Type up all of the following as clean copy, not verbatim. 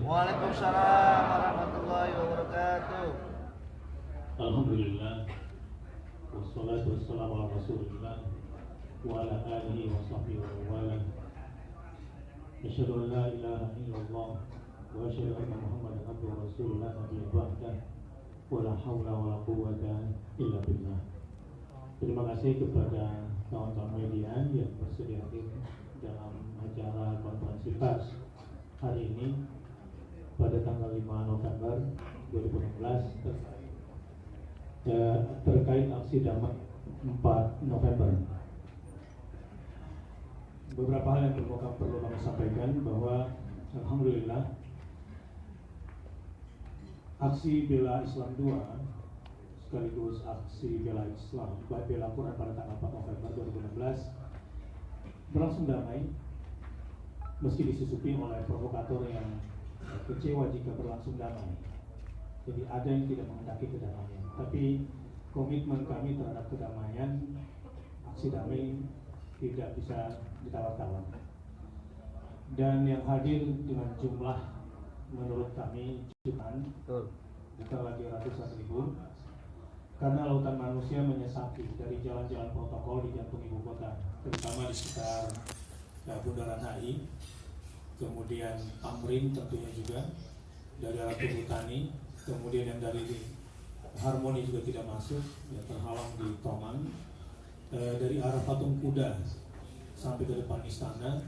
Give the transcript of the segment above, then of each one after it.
Waalaikumsalam warahmatullahi wabarakatuh. Alhamdulillah, wassalatu wassalamu ala rasulillah wa ala alihi wa sahbihi wa wala. Asyhadu an la ilaha illallah wa asyhadu anna Muhammadan abduhu wa rasuluh la nabiyya ba'dah wa la haula wa la quwwata illa billah. Terima kasih kepada kawan-kawan media yang bersedia hadir dalam acara konferensi pers hari ini pada tanggal 5 November 2016 terkait aksi damai 4 November. Beberapa hal yang perlu kami sampaikan bahwa alhamdulillah aksi bela Islam 2 sekaligus aksi bela Islam bela Quran pada tanggal 4 November 2016 berlangsung damai meski disusupi oleh provokator yang kecewa jika berlangsung damai. Jadi ada yang tidak menghendaki kedamaian, tapi komitmen kami terhadap kedamaian, aksi damai tidak bisa ditawar-tawar. Dan yang hadir dengan jumlah menurut kami jutaan, bukan lagi ratusan ribu, karena lautan manusia menyesaki dari jalan-jalan protokol di jantung ibu kota, terutama di sekitar Bundaran HI, kemudian Tamrin tentunya juga, dari arah Tugutani, kemudian yang dari Harmoni juga tidak masuk, ya, terhalang di Tomang, dari arah Patung Kuda sampai ke depan istana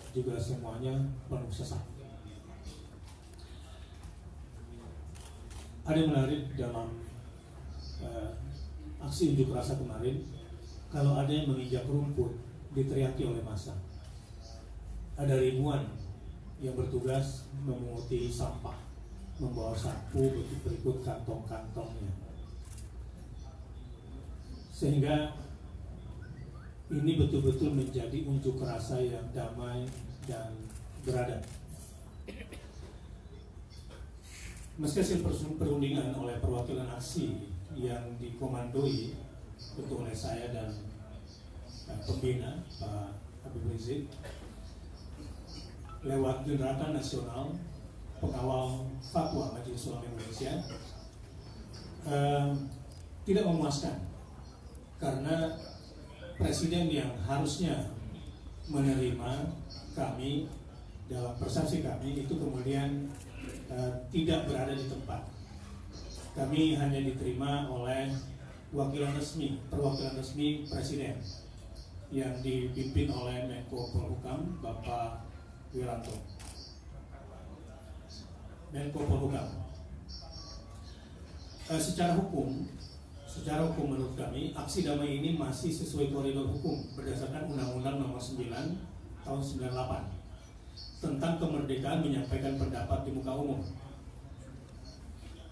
juga semuanya penuh sesak. Ada yang menarik dalam aksi unjuk rasa kemarin, kalau ada yang menginjak rumput diteriaki oleh massa. Ada ribuan yang bertugas memunguti sampah, membawa sapu berikut kantong-kantongnya, sehingga ini betul-betul menjadi unjuk rasa yang damai dan beradab. Meski hasil perundingan oleh perwakilan aksi yang dikomandoi tentu oleh saya dan pembina Pak Habib Rizik lewat Gerakan Nasional Pengawal Fatwa Majelis Ulama Indonesia, tidak memuaskan karena presiden yang harusnya menerima kami dalam persepsi kami itu kemudian tidak berada di tempat. Kami hanya diterima oleh perwakilan resmi presiden yang dipimpin oleh Menko Polhukam Bapak Wiranto. Menko Polhukam. Secara hukum menurut kami aksi damai ini masih sesuai koridor hukum berdasarkan Undang-Undang Nomor 9 Tahun 98 tentang kemerdekaan menyampaikan pendapat di muka umum.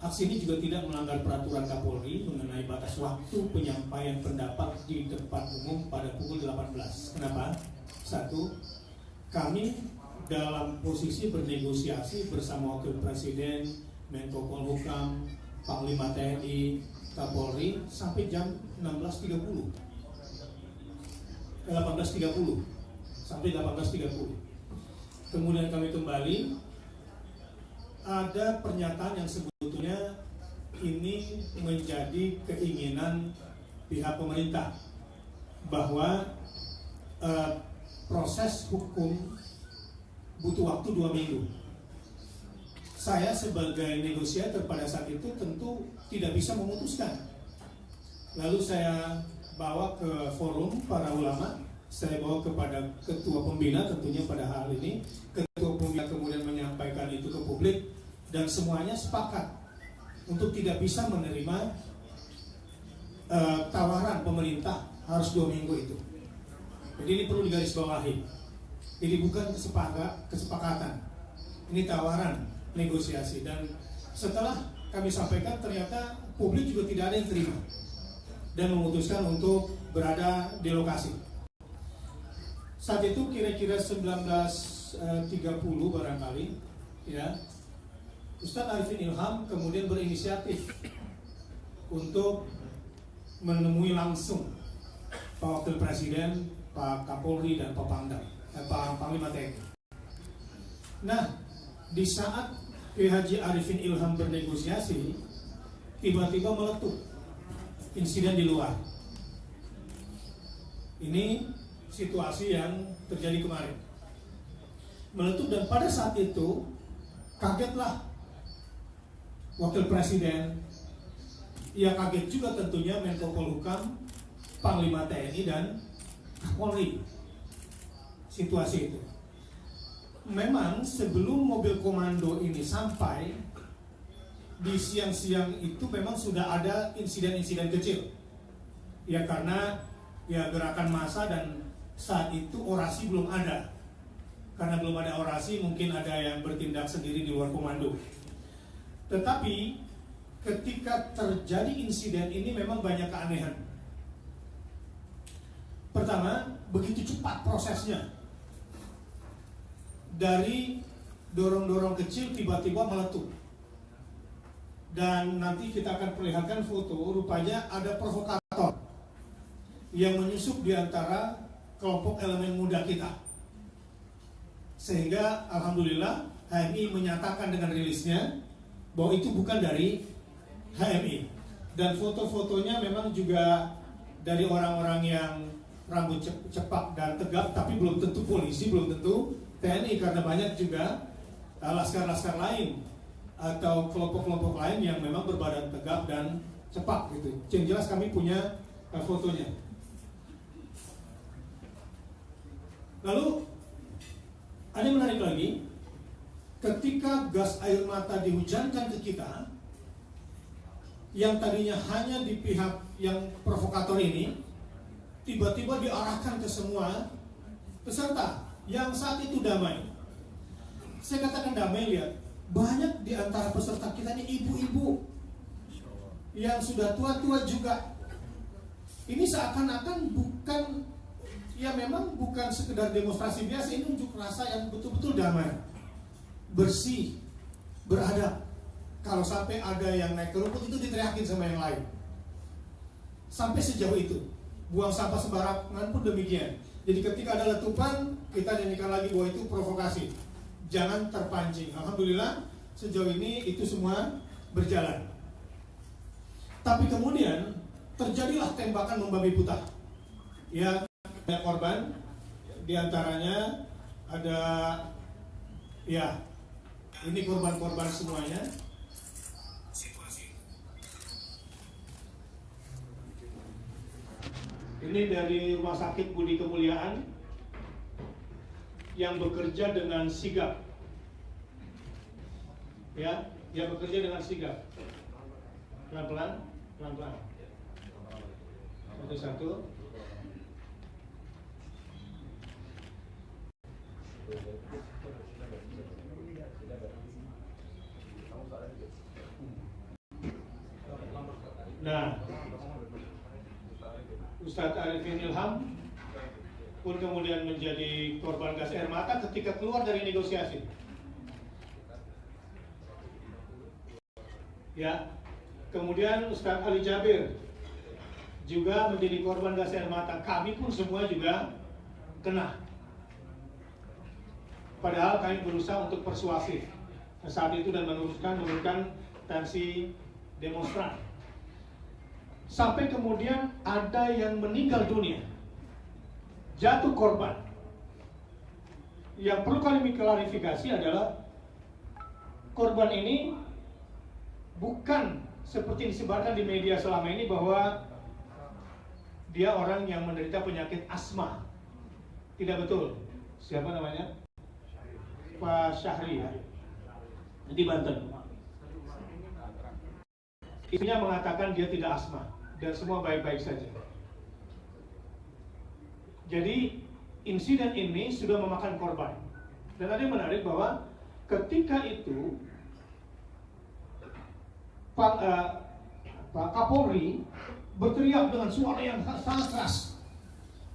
Aksi ini juga tidak melanggar peraturan Kapolri mengenai batas waktu penyampaian pendapat di tempat umum pada pukul 18. Kenapa? Satu, kami dalam posisi bernegosiasi bersama Wakil Presiden, Menko Polhukam, Panglima TNI, Kapolri sampai jam 18.30 sampai 18.30. Kemudian kami kembali, ada pernyataan yang sebetulnya ini menjadi keinginan pihak pemerintah bahwa proses hukum butuh waktu 2 minggu. Saya sebagai negosiator pada saat itu tentu tidak bisa memutuskan. Lalu saya bawa ke forum para ulama, saya bawa kepada ketua pembina tentunya pada hal ini. Ketua pembina kemudian menyampaikan itu ke publik dan semuanya sepakat untuk tidak bisa menerima tawaran pemerintah harus 2 minggu itu. Jadi ini perlu digarisbawahi. Ini bukan kesepakatan, ini tawaran negosiasi. Dan setelah kami sampaikan ternyata publik juga tidak ada yang terima dan memutuskan untuk berada di lokasi. Saat itu kira-kira 19.30 barangkali, ya, Ustadz Arifin Ilham kemudian berinisiatif untuk menemui langsung Pak Wakil Presiden, Pak Kapolri dan Pak Panglima TNI. Nah, di saat Kiai Haji Arifin Ilham bernegosiasi, tiba-tiba meletup insiden di luar. Ini situasi yang terjadi kemarin. Meletup, dan pada saat itu kagetlah Wakil Presiden. Ya kaget juga tentunya Menko Polhukam, Panglima TNI dan Kapolri. Situasi itu. Memang sebelum mobil komando ini sampai, di siang-siang itu memang sudah ada insiden-insiden kecil. Ya karena ya gerakan massa, dan saat itu orasi belum ada. Karena belum ada orasi, mungkin ada yang bertindak sendiri di luar komando. Tetapi ketika terjadi insiden ini memang banyak keanehan. Pertama, begitu cepat prosesnya. Dari dorong-dorong kecil tiba-tiba meletup. Dan nanti kita akan perlihatkan foto, rupanya ada provokator yang menyusup di antara kelompok elemen muda kita. Sehingga alhamdulillah HMI menyatakan dengan rilisnya bahwa itu bukan dari HMI. Dan foto-fotonya memang juga dari orang-orang yang rambut cepak dan tegap, tapi belum tentu polisi, belum tentu TNI, karena banyak juga laskar-laskar lain atau kelompok-kelompok lain yang memang berbadan tegap dan cepak gitu. Yang jelas kami punya fotonya. Lalu ada yang menarik lagi, ketika gas air mata dihujankan ke kita, yang tadinya hanya di pihak yang provokator ini, tiba-tiba diarahkan ke semua peserta yang saat itu damai. Saya katakan damai, lihat, banyak di antara peserta kita ini ibu-ibu yang sudah tua-tua juga. Ini seakan-akan bukan, ya memang bukan sekedar demonstrasi biasa, ini unjuk rasa yang betul-betul damai, bersih, beradab. Kalau sampai ada yang naik ke rumput itu diteriakin sama yang lain. Sampai sejauh itu. Buang sampah sembarangan pun demikian. Jadi ketika ada letupan, kita nyanyikan lagi bahwa itu provokasi. Jangan terpancing. Alhamdulillah sejauh ini itu semua berjalan. Tapi kemudian terjadilah tembakan membabi buta. Ya, banyak korban. Di antaranya ada, ya, ini korban-korban semuanya. Ini dari Rumah Sakit Budi Kemuliaan yang bekerja dengan sigap. Ya, yang bekerja dengan sigap. Pelan-pelan, pelan-pelan. Satu-satu. Nah, Ustadz Arifin Ilham pun kemudian menjadi korban gas air mata ketika keluar dari negosiasi. Ya, kemudian Ustadz Ali Jabir juga menjadi korban gas air mata. Kami pun semua juga kena. Padahal kami berusaha untuk persuasif saat itu dan menurunkan tensi demonstran. Sampai kemudian ada yang meninggal dunia, jatuh korban. Yang perlu kami klarifikasi adalah korban ini bukan seperti disebarkan di media selama ini bahwa dia orang yang menderita penyakit asma. Tidak betul. Siapa namanya? Pak Syahri, ya, di Banten. Ibunya mengatakan dia tidak asma dan semua baik-baik saja. Jadi insiden ini sudah memakan korban. Dan ada yang menarik bahwa ketika itu Pak Kapolri berteriak dengan suara yang sangat keras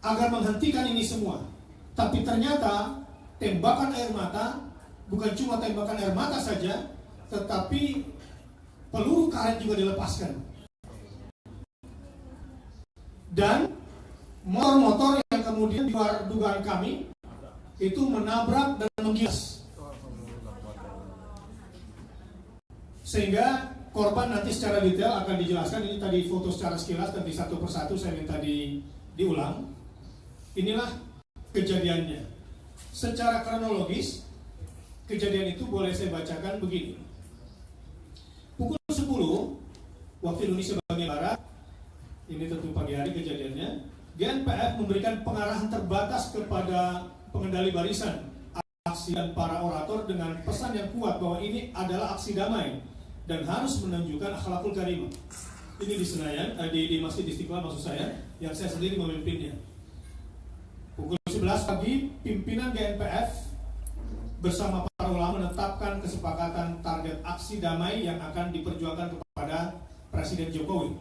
agar menghentikan ini semua. Tapi ternyata tembakan air mata bukan cuma tembakan air mata saja, tetapi peluru karet juga dilepaskan. Dan motor-motor yang kemudian di luar dugaan kami itu menabrak dan menggilas. Sehingga korban nanti secara detail akan dijelaskan. Ini tadi foto secara sekilas, nanti satu persatu saya minta diulang. Inilah kejadiannya. Secara kronologis, kejadian itu boleh saya bacakan begini. Pukul 10 waktu Indonesia bagian Barat, ini tentu pagi hari kejadiannya, GNPF memberikan pengarahan terbatas kepada pengendali barisan aksi dan para orator dengan pesan yang kuat bahwa ini adalah aksi damai dan harus menunjukkan akhlakul karimah. Ini di Senayan, di Masjid Istiqlal maksud saya, yang saya sendiri memimpinnya. Pukul 11 pagi, pimpinan GNPF bersama para ulama menetapkan kesepakatan target aksi damai yang akan diperjuangkan kepada Presiden Jokowi.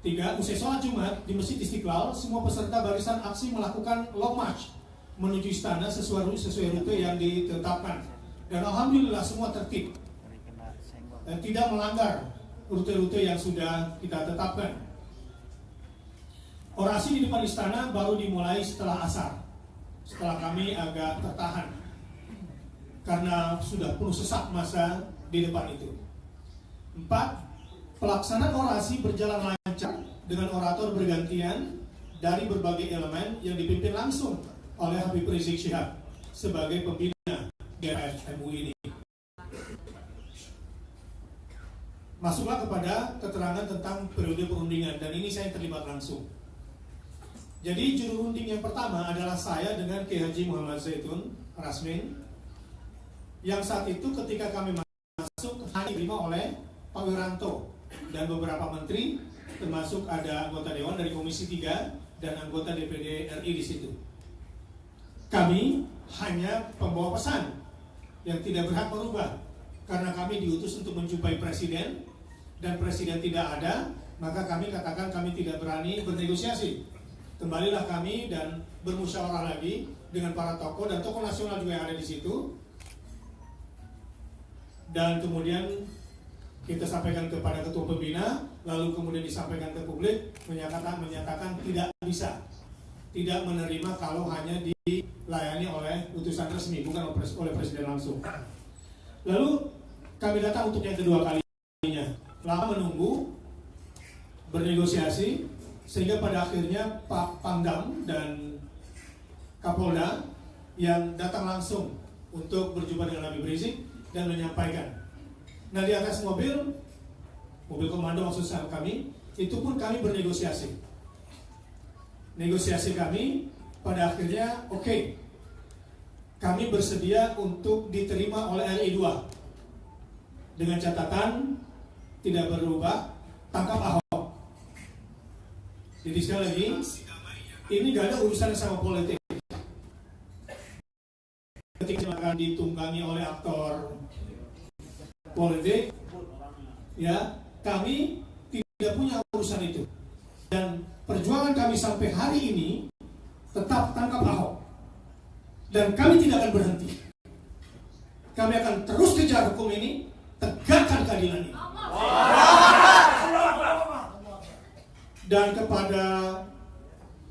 3. Usai sholat Jumat di Masjid Istiqlal, semua peserta barisan aksi melakukan long march menuju istana sesuai rute yang ditetapkan. Dan alhamdulillah semua tertib dan tidak melanggar rute-rute yang sudah kita tetapkan. Orasi di depan istana baru dimulai setelah asar, setelah kami agak tertahan karena sudah penuh sesak masa di depan itu. 4. Pelaksanaan orasi berjalan lancar dengan orator bergantian dari berbagai elemen yang dipimpin langsung oleh Habib Rizik Syihab sebagai pembina GNPF MUI ini. Masuklah kepada keterangan tentang periode perundingan, dan ini saya terlibat langsung. Jadi juru runding yang pertama adalah saya dengan Kiai Haji Muhammad Zaitun Rasmin, yang saat itu ketika kami masuk hanya diterima oleh Pak Wiranto dan beberapa menteri, termasuk ada anggota Dewan dari Komisi 3 dan anggota DPD RI di situ. Kami hanya pembawa pesan yang tidak berhak merubah, karena kami diutus untuk menjumpai Presiden, dan Presiden tidak ada, maka kami katakan kami tidak berani bernegosiasi. Kembalilah kami dan bermusyawarah lagi dengan para tokoh dan tokoh nasional juga yang ada di situ. Dan kemudian kita sampaikan kepada ketua pembina, lalu kemudian disampaikan ke publik, menyatakan tidak bisa, tidak menerima kalau hanya dilayani oleh utusan resmi, bukan oleh Presiden langsung. Lalu kami datang untuk yang kedua kalinya, lama menunggu, bernegosiasi, sehingga pada akhirnya Pak Pangdam dan Kapolda yang datang langsung untuk berjumpa dengan Habib Rizik dan menyampaikan. Nah, di atas mobil komando maksud saya kami, itu pun kami bernegosiasi. Negosiasi kami pada akhirnya oke. Kami bersedia untuk diterima oleh RI 2 dengan catatan tidak berubah, tangkap Ahok. Jadi sekali lagi, ini gak ada urusan sama politik. Ketika akan ditunggangi oleh aktor politik, ya, kami tidak punya urusan itu. Dan perjuangan kami sampai hari ini tetap tangkap Ahok. Dan kami tidak akan berhenti. Kami akan terus kejar hukum ini, tegakkan keadilan ini. Dan kepada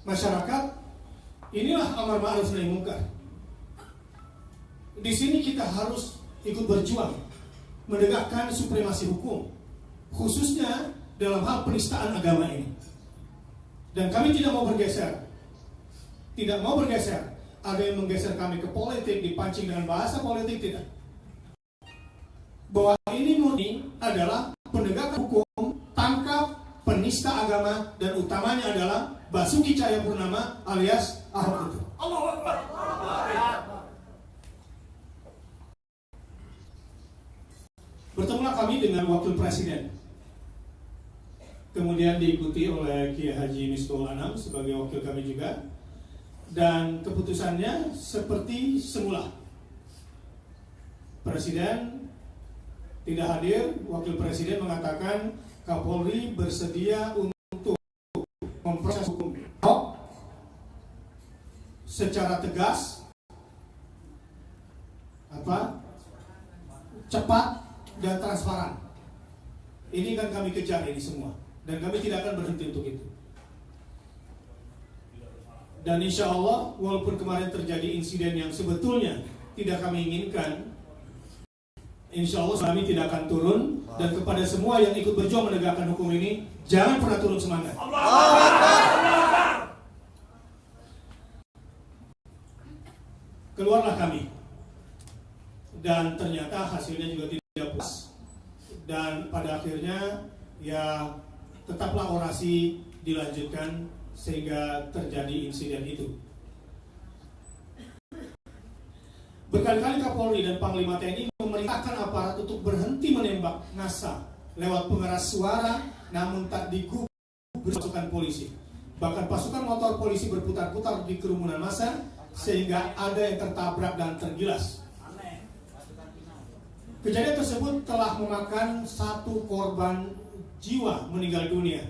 masyarakat, inilah amar ma'ruf nahi munkar. Di sini kita harus ikut berjuang menegakkan supremasi hukum, khususnya dalam hal penistaan agama ini. Dan kami tidak mau bergeser. Tidak mau bergeser. Ada yang menggeser kami ke politik, dipancing dengan bahasa politik, tidak. Bahwa ini murni adalah penegakan hukum, tangkap penista agama, dan utamanya adalah Basuki Cahayapurnama alias Ahok itu. Bertemulah kami dengan Wakil Presiden, kemudian diikuti oleh Kiai Haji Miftahul Anam sebagai wakil kami juga, dan keputusannya seperti semula. Presiden tidak hadir, Wakil Presiden mengatakan Kapolri bersedia untuk memproses hukum Ahok secara tegas, cepat dan transparan. Ini kan kami kejar ini semua, dan kami tidak akan berhenti untuk itu. Dan insya Allah, walaupun kemarin terjadi insiden yang sebetulnya tidak kami inginkan, Insya Allah kami tidak akan turun. Dan kepada semua yang ikut berjuang menegakkan hukum ini, jangan pernah turun semangat. Keluarlah kami, dan ternyata hasilnya juga tidak puas. Dan pada akhirnya ya tetaplah orasi dilanjutkan sehingga terjadi insiden itu. Berkali-kali Kapolri dan Panglima TNI memerintahkan aparat untuk berhenti menembak massa lewat pengeras suara, namun tak digubris pasukan polisi. Bahkan pasukan motor polisi berputar-putar di kerumunan massa sehingga ada yang tertabrak dan tergilas. Kejadian tersebut telah memakan 1 korban jiwa meninggal dunia,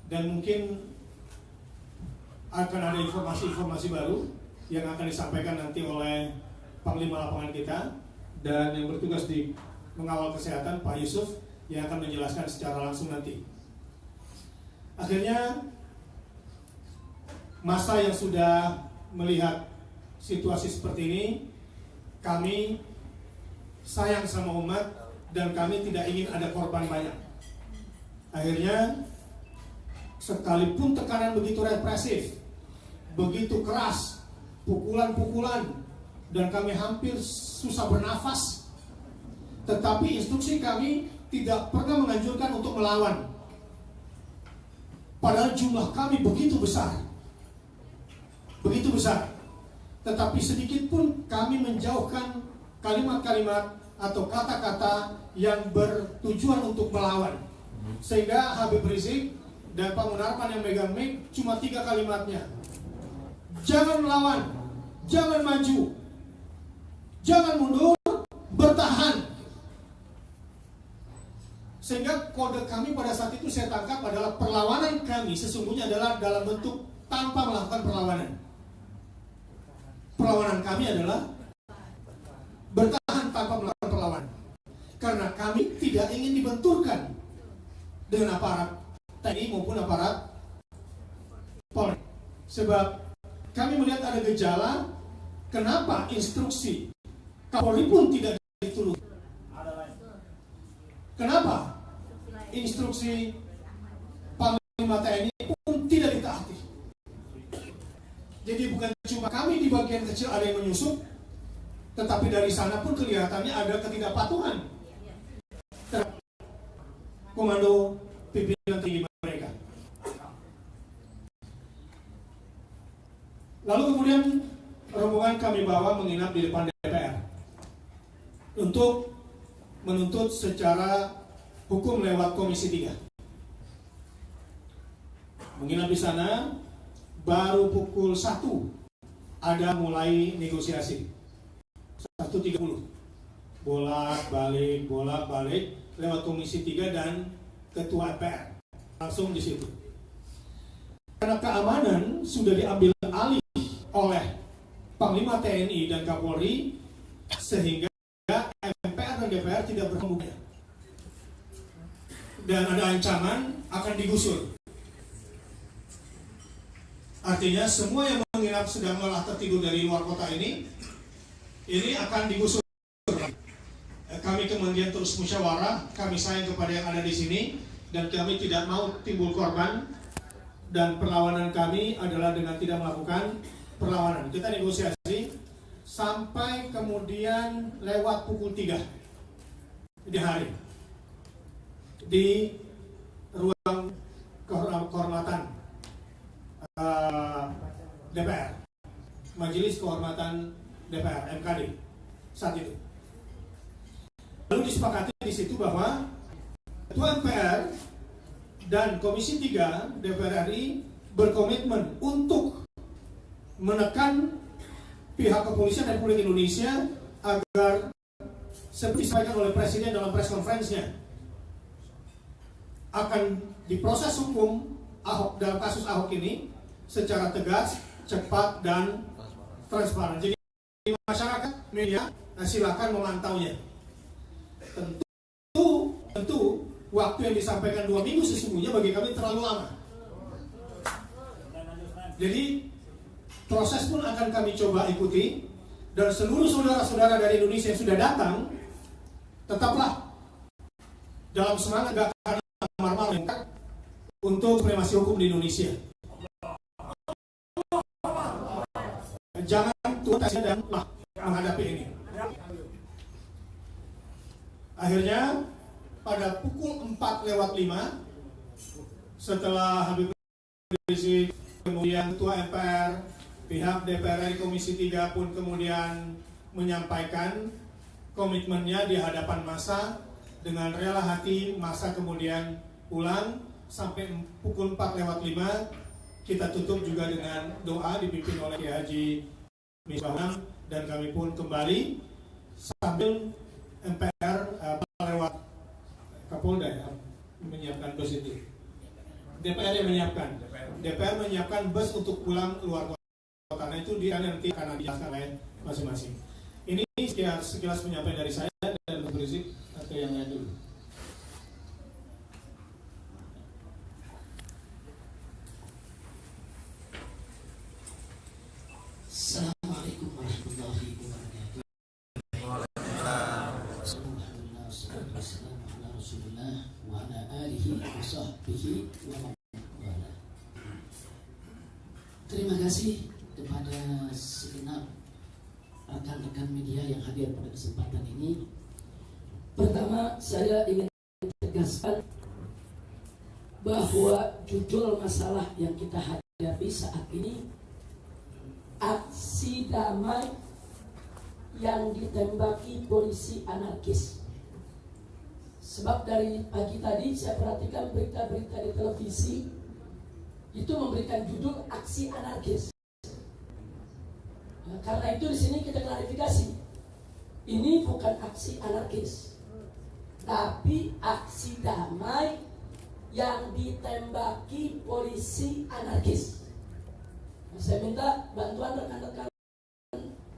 dan mungkin akan ada informasi-informasi baru yang akan disampaikan nanti oleh Panglima lapangan kita dan yang bertugas di mengawal kesehatan Pak Yusuf yang akan menjelaskan secara langsung nanti. Akhirnya masa yang sudah melihat situasi seperti ini, kami sayang sama umat dan kami tidak ingin ada korban banyak. Akhirnya sekalipun tekanan begitu represif, begitu keras, pukulan-pukulan, dan kami hampir susah bernafas, tetapi instruksi kami tidak pernah menganjurkan untuk melawan. Padahal jumlah kami begitu besar, tetapi sedikit pun kami menjauhkan kalimat-kalimat atau kata-kata yang bertujuan untuk melawan. Sehingga Habib Rizik dan Pak Munarman yang megang mic cuma 3 kalimatnya: jangan melawan, jangan maju, jangan mundur, bertahan. Sehingga kode kami pada saat itu saya tangkap adalah perlawanan kami sesungguhnya adalah dalam bentuk tanpa melakukan perlawanan. Perlawanan kami adalah bertahan tanpa melakukan perlawanan. Karena kami tidak ingin dibenturkan dengan aparat TNI maupun aparat Polri. Sebab kami melihat ada gejala kenapa instruksi Kapolri pun tidak diturut. Kenapa instruksi Panglima TNI pun tidak ditaati. Jadi bukan cuma kami di bagian kecil ada yang menyusup, tetapi dari sana pun kelihatannya ada ketidakpatuhan terhadap komando pimpinan tinggi mereka. Lalu kemudian rombongan kami bawa menginap di depan DPR untuk menuntut secara hukum lewat Komisi 3. Menginap di sana, baru pukul 1 ada mulai negosiasi. 1.30 bolak-balik lewat Komisi 3 dan Ketua MPR langsung di situ. Karena keamanan sudah diambil alih oleh Panglima TNI dan Kapolri, sehingga MPR dan DPR tidak berhubungan dan ada ancaman akan digusur. Artinya semua yang menginap sedang lelah tertidur dari luar kota ini akan digusur. Kami kemudian terus musyawarah, kami sayang kepada yang ada di sini dan kami tidak mau timbul korban, dan perlawanan kami adalah dengan tidak melakukan perlawanan. Kita negosiasi sampai kemudian lewat pukul 3 di hari di ruang kehormatan DPR, Majelis Kehormatan DPR (MKD) saat itu. Lalu disepakati di situ bahwa Ketua MPR dan Komisi 3 DPR RI berkomitmen untuk menekan pihak kepolisian Republik Indonesia agar seperti disampaikan oleh Presiden dalam press conference-nya akan diproses hukum Ahok dalam kasus Ahok ini secara tegas, cepat, dan transparan. Jadi masyarakat, media, silakan memantaunya. Tentu waktu yang disampaikan 2 minggu sesungguhnya bagi kami terlalu lama. Jadi proses pun akan kami coba ikuti, dan seluruh saudara-saudara dari Indonesia yang sudah datang tetaplah dalam semangat gerakan Amar Ma'ruf untuk supremasi hukum di Indonesia. Jangan tuntas dan menghadapi ini. Akhirnya pada pukul 4:05 setelah Habib Rizik, kemudian Ketua MPR, pihak DPR RI Komisi 3 pun kemudian menyampaikan komitmennya di hadapan massa. Dengan rela hati massa kemudian pulang sampai pukul 4:05. Kita tutup juga dengan doa dipimpin oleh Kiai Haji Misbah, dan kami pun kembali sambil MPR lewat Kapolda ya, menyiapkan bus itu. DPR yang menyiapkan. DPR menyiapkan bus untuk pulang luar kota. Nah itu nanti akan dijelaskan oleh masing-masing. Ini sekilas penyampaian dari saya dan berisik atau yang lain dulu. Assalamualaikum warahmatullahi wabarakatuh. Terima kasih kepada segenap rekan-rekan media yang hadir pada kesempatan ini. Pertama, saya ingin tegaskan bahwa judul masalah yang kita hadapi saat ini aksi damai yang ditembaki polisi anarkis. Sebab dari pagi tadi saya perhatikan berita-berita di televisi itu memberikan judul aksi anarkis. Nah, karena itu di sini kita klarifikasi, ini bukan aksi anarkis, tapi aksi damai yang ditembaki polisi anarkis. Nah, saya minta bantuan rekan-rekan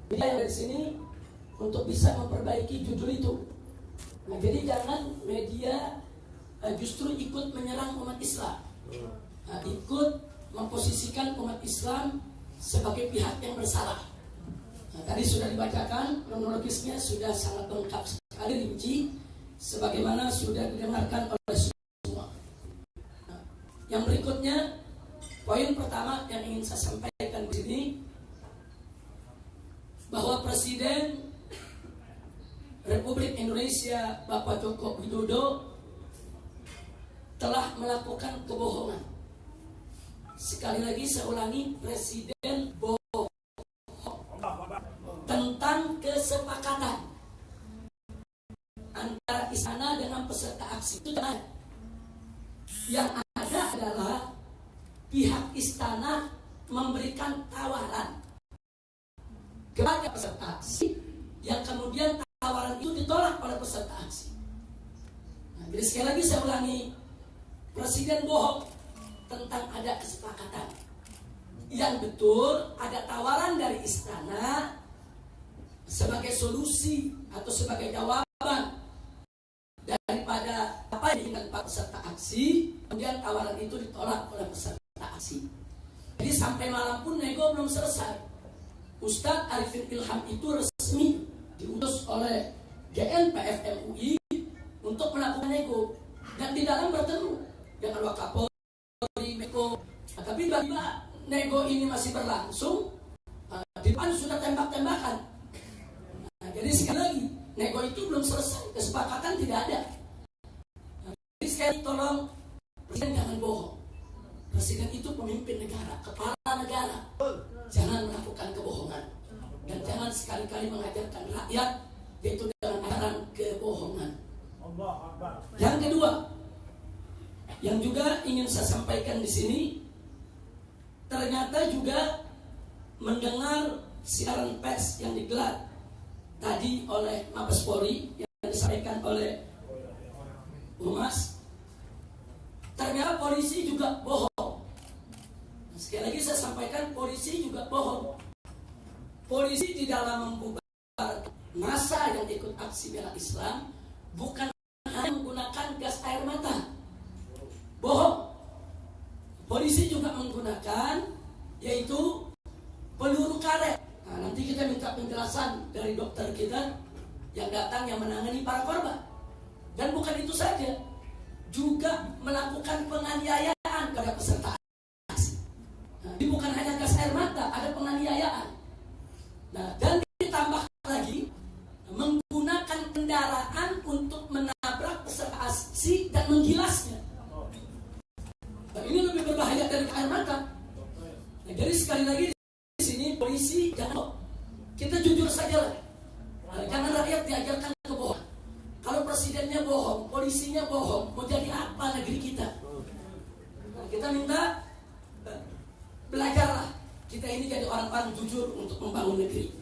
media yang dari sini untuk bisa memperbaiki judul itu. Nah, jadi jangan media justru ikut menyerang umat Islam, ikut memposisikan umat Islam sebagai pihak yang bersalah. Nah, tadi sudah dibacakan kronologisnya, sudah sangat lengkap sekali, rinci, sebagaimana sudah didengarkan oleh semua. Nah, yang berikutnya, poin pertama yang ingin saya sampaikan di sini, bahwa Presiden Republik Indonesia Bapak Joko Widodo telah melakukan kebohongan. Sekali lagi saya ulangi, Presiden bohong tentang kesepakatan antara istana dengan peserta aksi. Itu tidak. Yang ada adalah pihak istana memberikan tawaran kepada peserta aksi, yang kemudian tawaran itu ditolak oleh peserta aksi. Nah, jadi sekali lagi saya ulangi, Presiden bohong tentang ada kesepakatan. Yang betul ada tawaran dari istana sebagai solusi atau sebagai jawaban daripada apa yang diinginkan para peserta aksi, kemudian tawaran itu ditolak oleh peserta aksi. Jadi sampai malam pun nego belum selesai. Ustadz Arifin Ilham itu resmi diutus oleh GNPF MUI untuk melakukan nego, dan di dalam bertemu dengan Wakapolri, Meko. Nah, tapi tiba-tiba nego ini masih berlangsung, di depan sudah tembak-tembakan. Nah, jadi sekali lagi nego itu belum selesai, kesepakatan tidak ada. Nah, jadi sekali tolong Presiden jangan bohong. Presiden itu pemimpin negara, kepala negara. Jangan melakukan kebohongan. Dan jangan sekali-kali mengajarkan rakyat yaitu dengan ajaran kebohongan. Yang kedua, yang juga ingin saya sampaikan di sini, ternyata juga mendengar siaran pers yang digelar tadi oleh Mabes Polri yang disampaikan oleh Humas, ternyata polisi juga bohong. Sekali lagi saya sampaikan, polisi juga bohong. Polisi di dalam membubarkan massa yang ikut aksi bela Islam bukan hanya menggunakan gas air mata. Bohong. Polisi juga menggunakan yaitu peluru karet. Nah, nanti kita minta penjelasan dari dokter kita yang datang yang menangani para korban. Dan bukan itu saja, juga melakukan penganiayaan pada peserta aksi. Nah, ini bukan hanya gas air mata, ada penganiayaan. Nah, dan ditambah lagi menggunakan kendaraan untuk menabrak peserta aksi dan menggilasnya. Nah, ini lebih berbahaya dari air mata. Nah, jadi sekali lagi di sini polisi jangan, kita jujur saja lah. Nah, jangan rakyat diajarkan kebohongan. Kalau presidennya bohong, polisinya bohong, mau jadi apa negeri kita? Nah, kita minta belajarlah. Kita ini jadi orang-orang jujur untuk membangun negeri.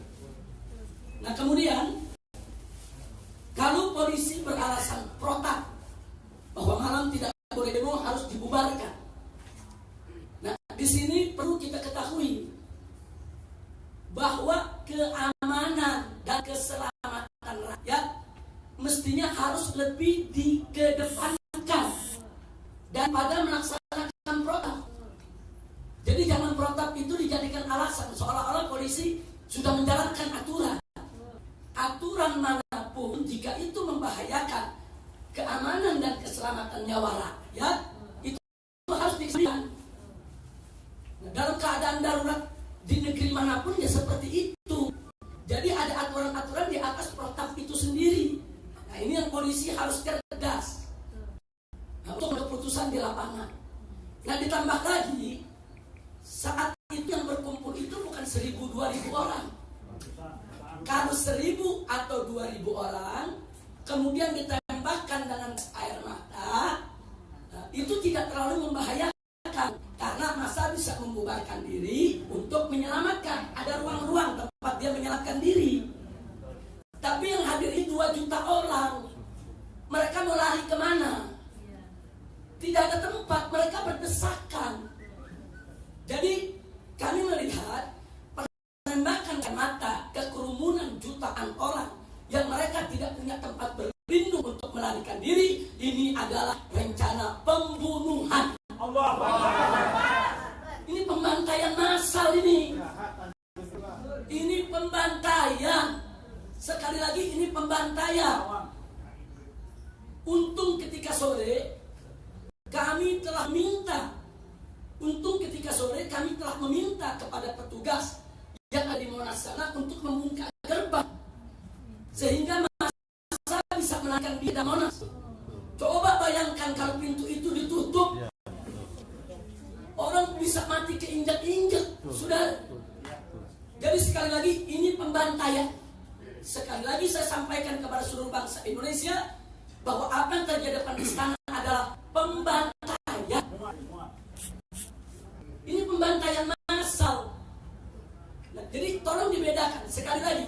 Nah kemudian, kalau polisi beralasan protap bahwa malam tidak boleh demo, harus dibubarkan. Nah di sini perlu kita ketahui bahwa keamanan dan keselamatan rakyat mestinya harus lebih dikedepankan daripada melaksanakan protap. Jadi jangan protap itu dijadikan alasan seolah-olah polisi sudah menjalankan aturan. Aturan manapun jika itu membahayakan keamanan dan keselamatan nyawa rakyat, itu harus dikendalikan. Nah, dalam keadaan darurat di negeri manapun ya seperti itu. Jadi ada aturan-aturan di atas protap itu sendiri. Nah ini yang polisi harus tegas untuk keputusan di lapangan. Nah ditambah lagi, saat itu yang berkumpul itu bukan 1.000-2.000 orang. Kalau 1.000 atau 2.000 orang kemudian ditembakkan dengan air mata, itu tidak terlalu membahayakan karena massa bisa membubarkan diri untuk menyelamatkan. Ada ruang-ruang tempat dia menyelamatkan diri. Tapi yang hadir ini 2 juta orang. Mereka mau lari kemana? Tidak ada tempat, mereka berdesakan. Jadi kami melihat penembakan air mata ke kerumunan jutaan orang yang mereka tidak punya tempat berlindung untuk melarikan diri, ini adalah rencana pembunuhan. Ini pembantaian massal ini. Ini pembantaian. Sekali lagi ini pembantaian. Untung ketika sore kami telah meminta kepada petugas yang ada di Monas sana untuk membuka gerbang sehingga massa bisa melarikan diri dari Monas. Coba bayangkan kalau pintu itu ditutup, orang bisa mati keinjak-injak, sudah. Jadi sekali lagi ini pembantaian. Sekali lagi saya sampaikan kepada seluruh bangsa Indonesia bahwa apa yang terjadi depan istana adalah pembantaian. Ini pembantaian massal. Nah, jadi tolong dibedakan. Sekali lagi,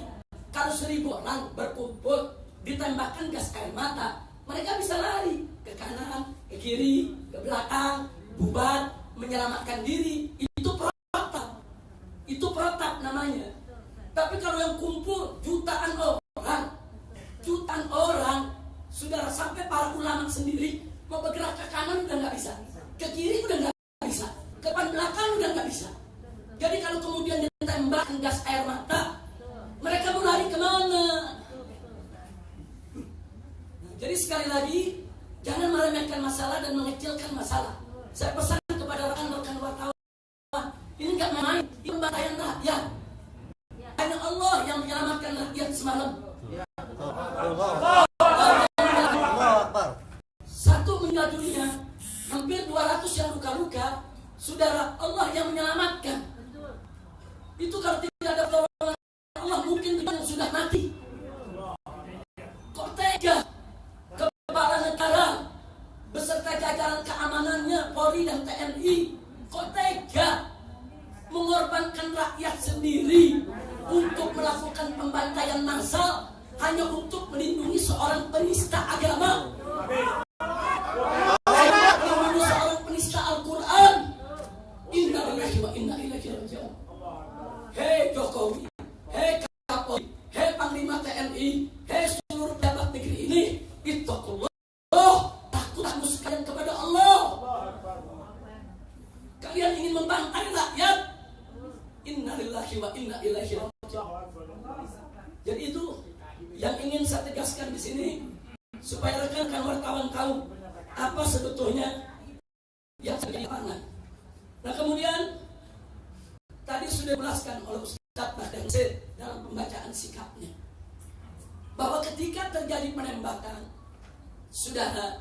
kalau 1.000 orang berkumpul ditembakkan gas air mata, mereka bisa lari ke kanan, ke kiri, ke belakang, bubar, menyelamatkan diri. Itu protap. Itu protap namanya. Tapi kalau yang kumpul jutaan orang, saudara, sampai para ulama sendiri mau bergerak ke kanan udah nggak bisa, ke kiri udah nggak bisa, ke depan belakang udah nggak bisa. Jadi kalau kemudian ditembakkan gas air mata, mereka mau lari kemana? Jadi sekali lagi, jangan meremehkan masalah dan mengecilkan masalah. Saya pesan kepada rekan-rekan wartawan, ini nggak main, ini pembantaian rakyat. Hanya Allah yang menyelamatkan rakyat semalam. Satu meninggal dunia, hampir 200 yang luka-luka. Saudara, Allah yang menyelamatkan. Itu kalau tidak ada pertolongan Allah, mungkin yang sudah mati. Kok tega kepala negara beserta jajaran keamanannya, Polri dan TNI, kok tega mengorbankan rakyat sendiri untuk melakukan pembantaian massal hanya untuk melindungi seorang penista agama, melindungi seorang penista Al-Quran. Inna lillahi wa inna ilaihi raji'un. Hei Jokowi, hei Kapolri, hei Panglima TNI, hei seluruh pejabat negeri ini, ittaqullah, takutlah sekalian kepada Allah. Kalian ingin membantai rakyat. Inna lillahi wa inna ilaihi raji'un. Jadi itu yang ingin saya supaya rekan-rekan wartawan tahu apa sebetulnya yang terjadi pangan. Nah kemudian tadi sudah dijelaskan oleh Ustadz Bahdan dalam pembacaan sikapnya bahwa ketika terjadi penembakan, saudara,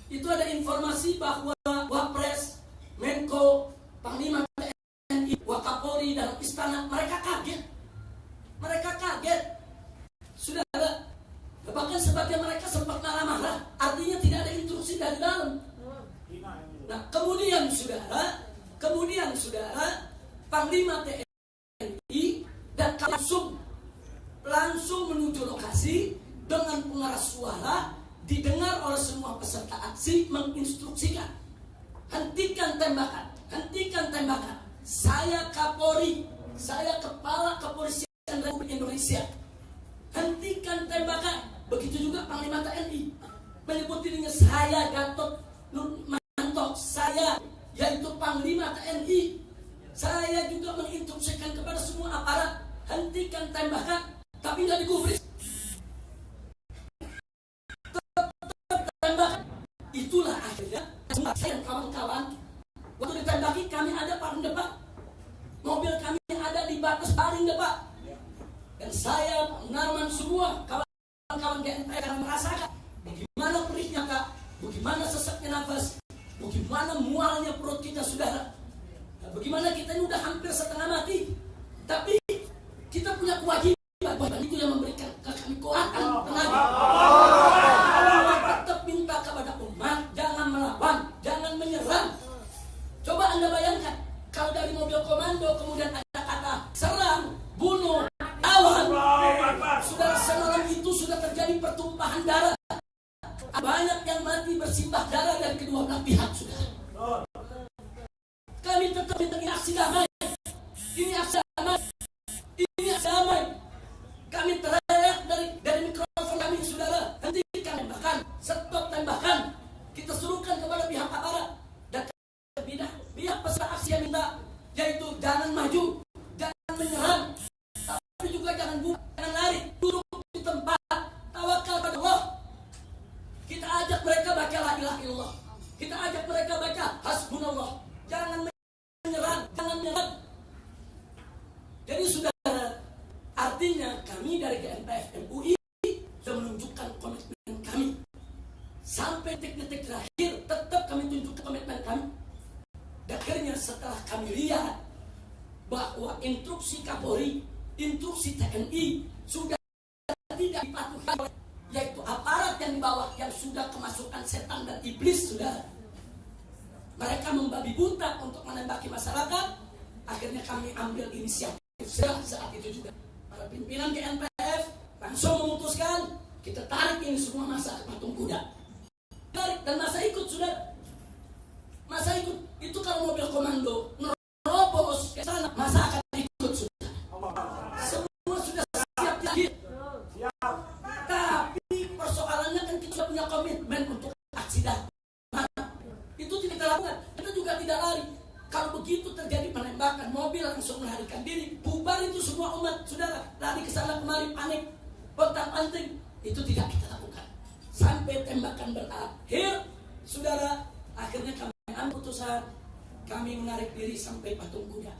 itu ada informasi bahwa Wapres, Menko, Panglima TNI, Wakapolri dalam istana mereka kaget. Mereka kaget, saudara. Bahkan sebagian mereka sempat marah-marah. Artinya tidak ada instruksi dari dalam. Nah kemudian saudara, Panglima TNI dan langsung menuju lokasi dengan pengeras suara, didengar oleh semua peserta aksi, menginstruksikan hentikan tembakan. Saya Kapolri, saya Kepala Kepolisian Republik Indonesia, hentikan tembakan. Begitu juga Panglima TNI menyebut dirinya saya Gatot Nurmantio, saya yaitu Panglima TNI. Saya juga menginstruksikan kepada semua aparat hentikan tembakan, tapi nggak digubris. Tembakan. Itulah akhirnya saya dan kawan-kawan waktu ditembaki kami ada paling depan, mobil kami ada di batas paling depan, dan saya Pak Munarman semua kawan-kawan GNPF akan merasakan bagaimana perihnya Kak, bagaimana sesaknya nafas, bagaimana mualnya perut kita saudara. Bagaimana kita ini udah hampir setengah mati, tapi kita punya kewajiban itu yang memberikan ke kami kekuatan tenaga. Tetap minta kepada umat jangan melawan, jangan menyerang. Coba Anda bayangkan kalau dari mobil komando kemudian ada kata serang, bunuh, lawan. Saudara, semalam itu sudah terjadi pertumpahan darah. Banyak yang mati bersimbah darah dari kedua belah pihak saudara. Kami tetap minta aksi damai. Ini aksi damai. Kami teriak dari mikrofon kami, saudara. Hentikan tembakan, stop tembakan. Kita suruhkan kepada pihak aparat dan pihak peserta aksi yang minta, yaitu jangan maju, jangan menyerang, tapi juga jangan buka, jangan lari, duduk di tempat, tawakal pada Allah. Kita ajak mereka baca la ilaha illallah. Kita ajak mereka baca hasbunallah. Jangan menyerang. Jadi saudara, artinya kami dari GNPF MUI sudah menunjukkan komitmen kami. Sampai detik-detik terakhir tetap kami tunjukkan komitmen kami. Dan akhirnya setelah kami lihat bahwa instruksi Kapolri, instruksi TNI sudah tidak dipatuhi, yaitu aparat yang di bawah yang sudah kemasukan setan dan iblis saudara. Mereka membabi buta untuk menembaki masyarakat. Akhirnya kami ambil inisiatif saat itu juga. Para pimpinan GNPF langsung memutuskan kita tarik ini semua masa ke patung kuda. Tarik dan masa ikut saudara. Masa ikut itu kalau mobil komando nerobos ke sana, masa akan ikut saudara. Semua sudah siap lagi. Tapi persoalannya kan kita punya komitmen untuk aksi damai. Itu tidak kita lakukan. Kita juga tidak lari. Kalau begitu terjadi penembakan, mobil langsung melarikan diri, bubar itu semua umat, saudara, lari ke sana kemari, panik, pontang-panting. Itu tidak kita lakukan. Sampai tembakan berakhir, saudara, akhirnya kami ambil putusan, kami menarik diri sampai patung kuda.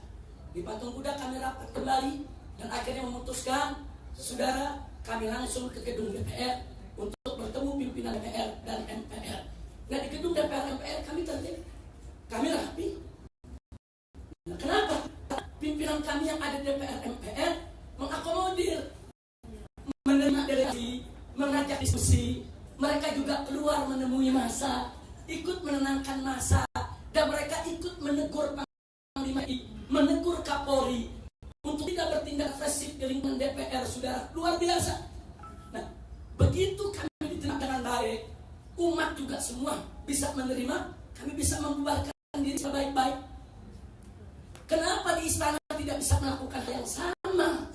Di patung kuda kami rapat kembali dan akhirnya memutuskan, saudara, kami langsung ke gedung DPR untuk bertemu pimpinan DPR dan MPR. Nah di gedung DPR MPR kami tertib, kami rapi. Nah, kenapa? Pimpinan kami yang ada di DPR MPR mengakomodir, menerima delegasi, mengajak diskusi. Mereka juga keluar menemui massa, ikut menenangkan massa, dan mereka ikut menegur Panglima TNI, menegur Kapolri untuk tidak bertindak agresif di lingkungan DPR, saudara. Luar biasa. Nah, begitu kami diterima dengan baik, umat juga semua bisa menerima, kami bisa membubarkan diri sebaik-baik. Kenapa di istana tidak bisa melakukan hal yang sama?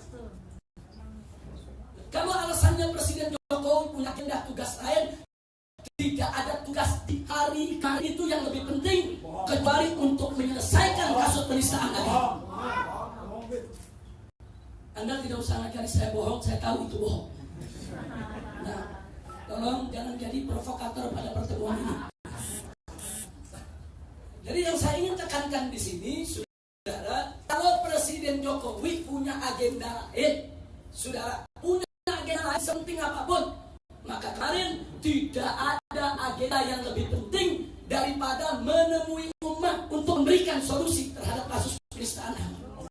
Kalau alasannya Presiden Jokowi punya agenda tugas lain, tidak ada tugas di hari itu yang lebih penting kecuali untuk menyelesaikan kasus penistaan agama. Anda tidak usah ngajari saya bohong, saya tahu itu bohong. Nah, Tolong jangan jadi provokator pada pertemuan ini. Jadi yang saya ingin tekankan di sini, saudara, kalau Presiden Jokowi punya agenda lain, saudara, punya agenda lain penting apapun, maka kemarin tidak ada agenda yang lebih penting daripada menemui umat untuk memberikan solusi terhadap kasus penistaan agama.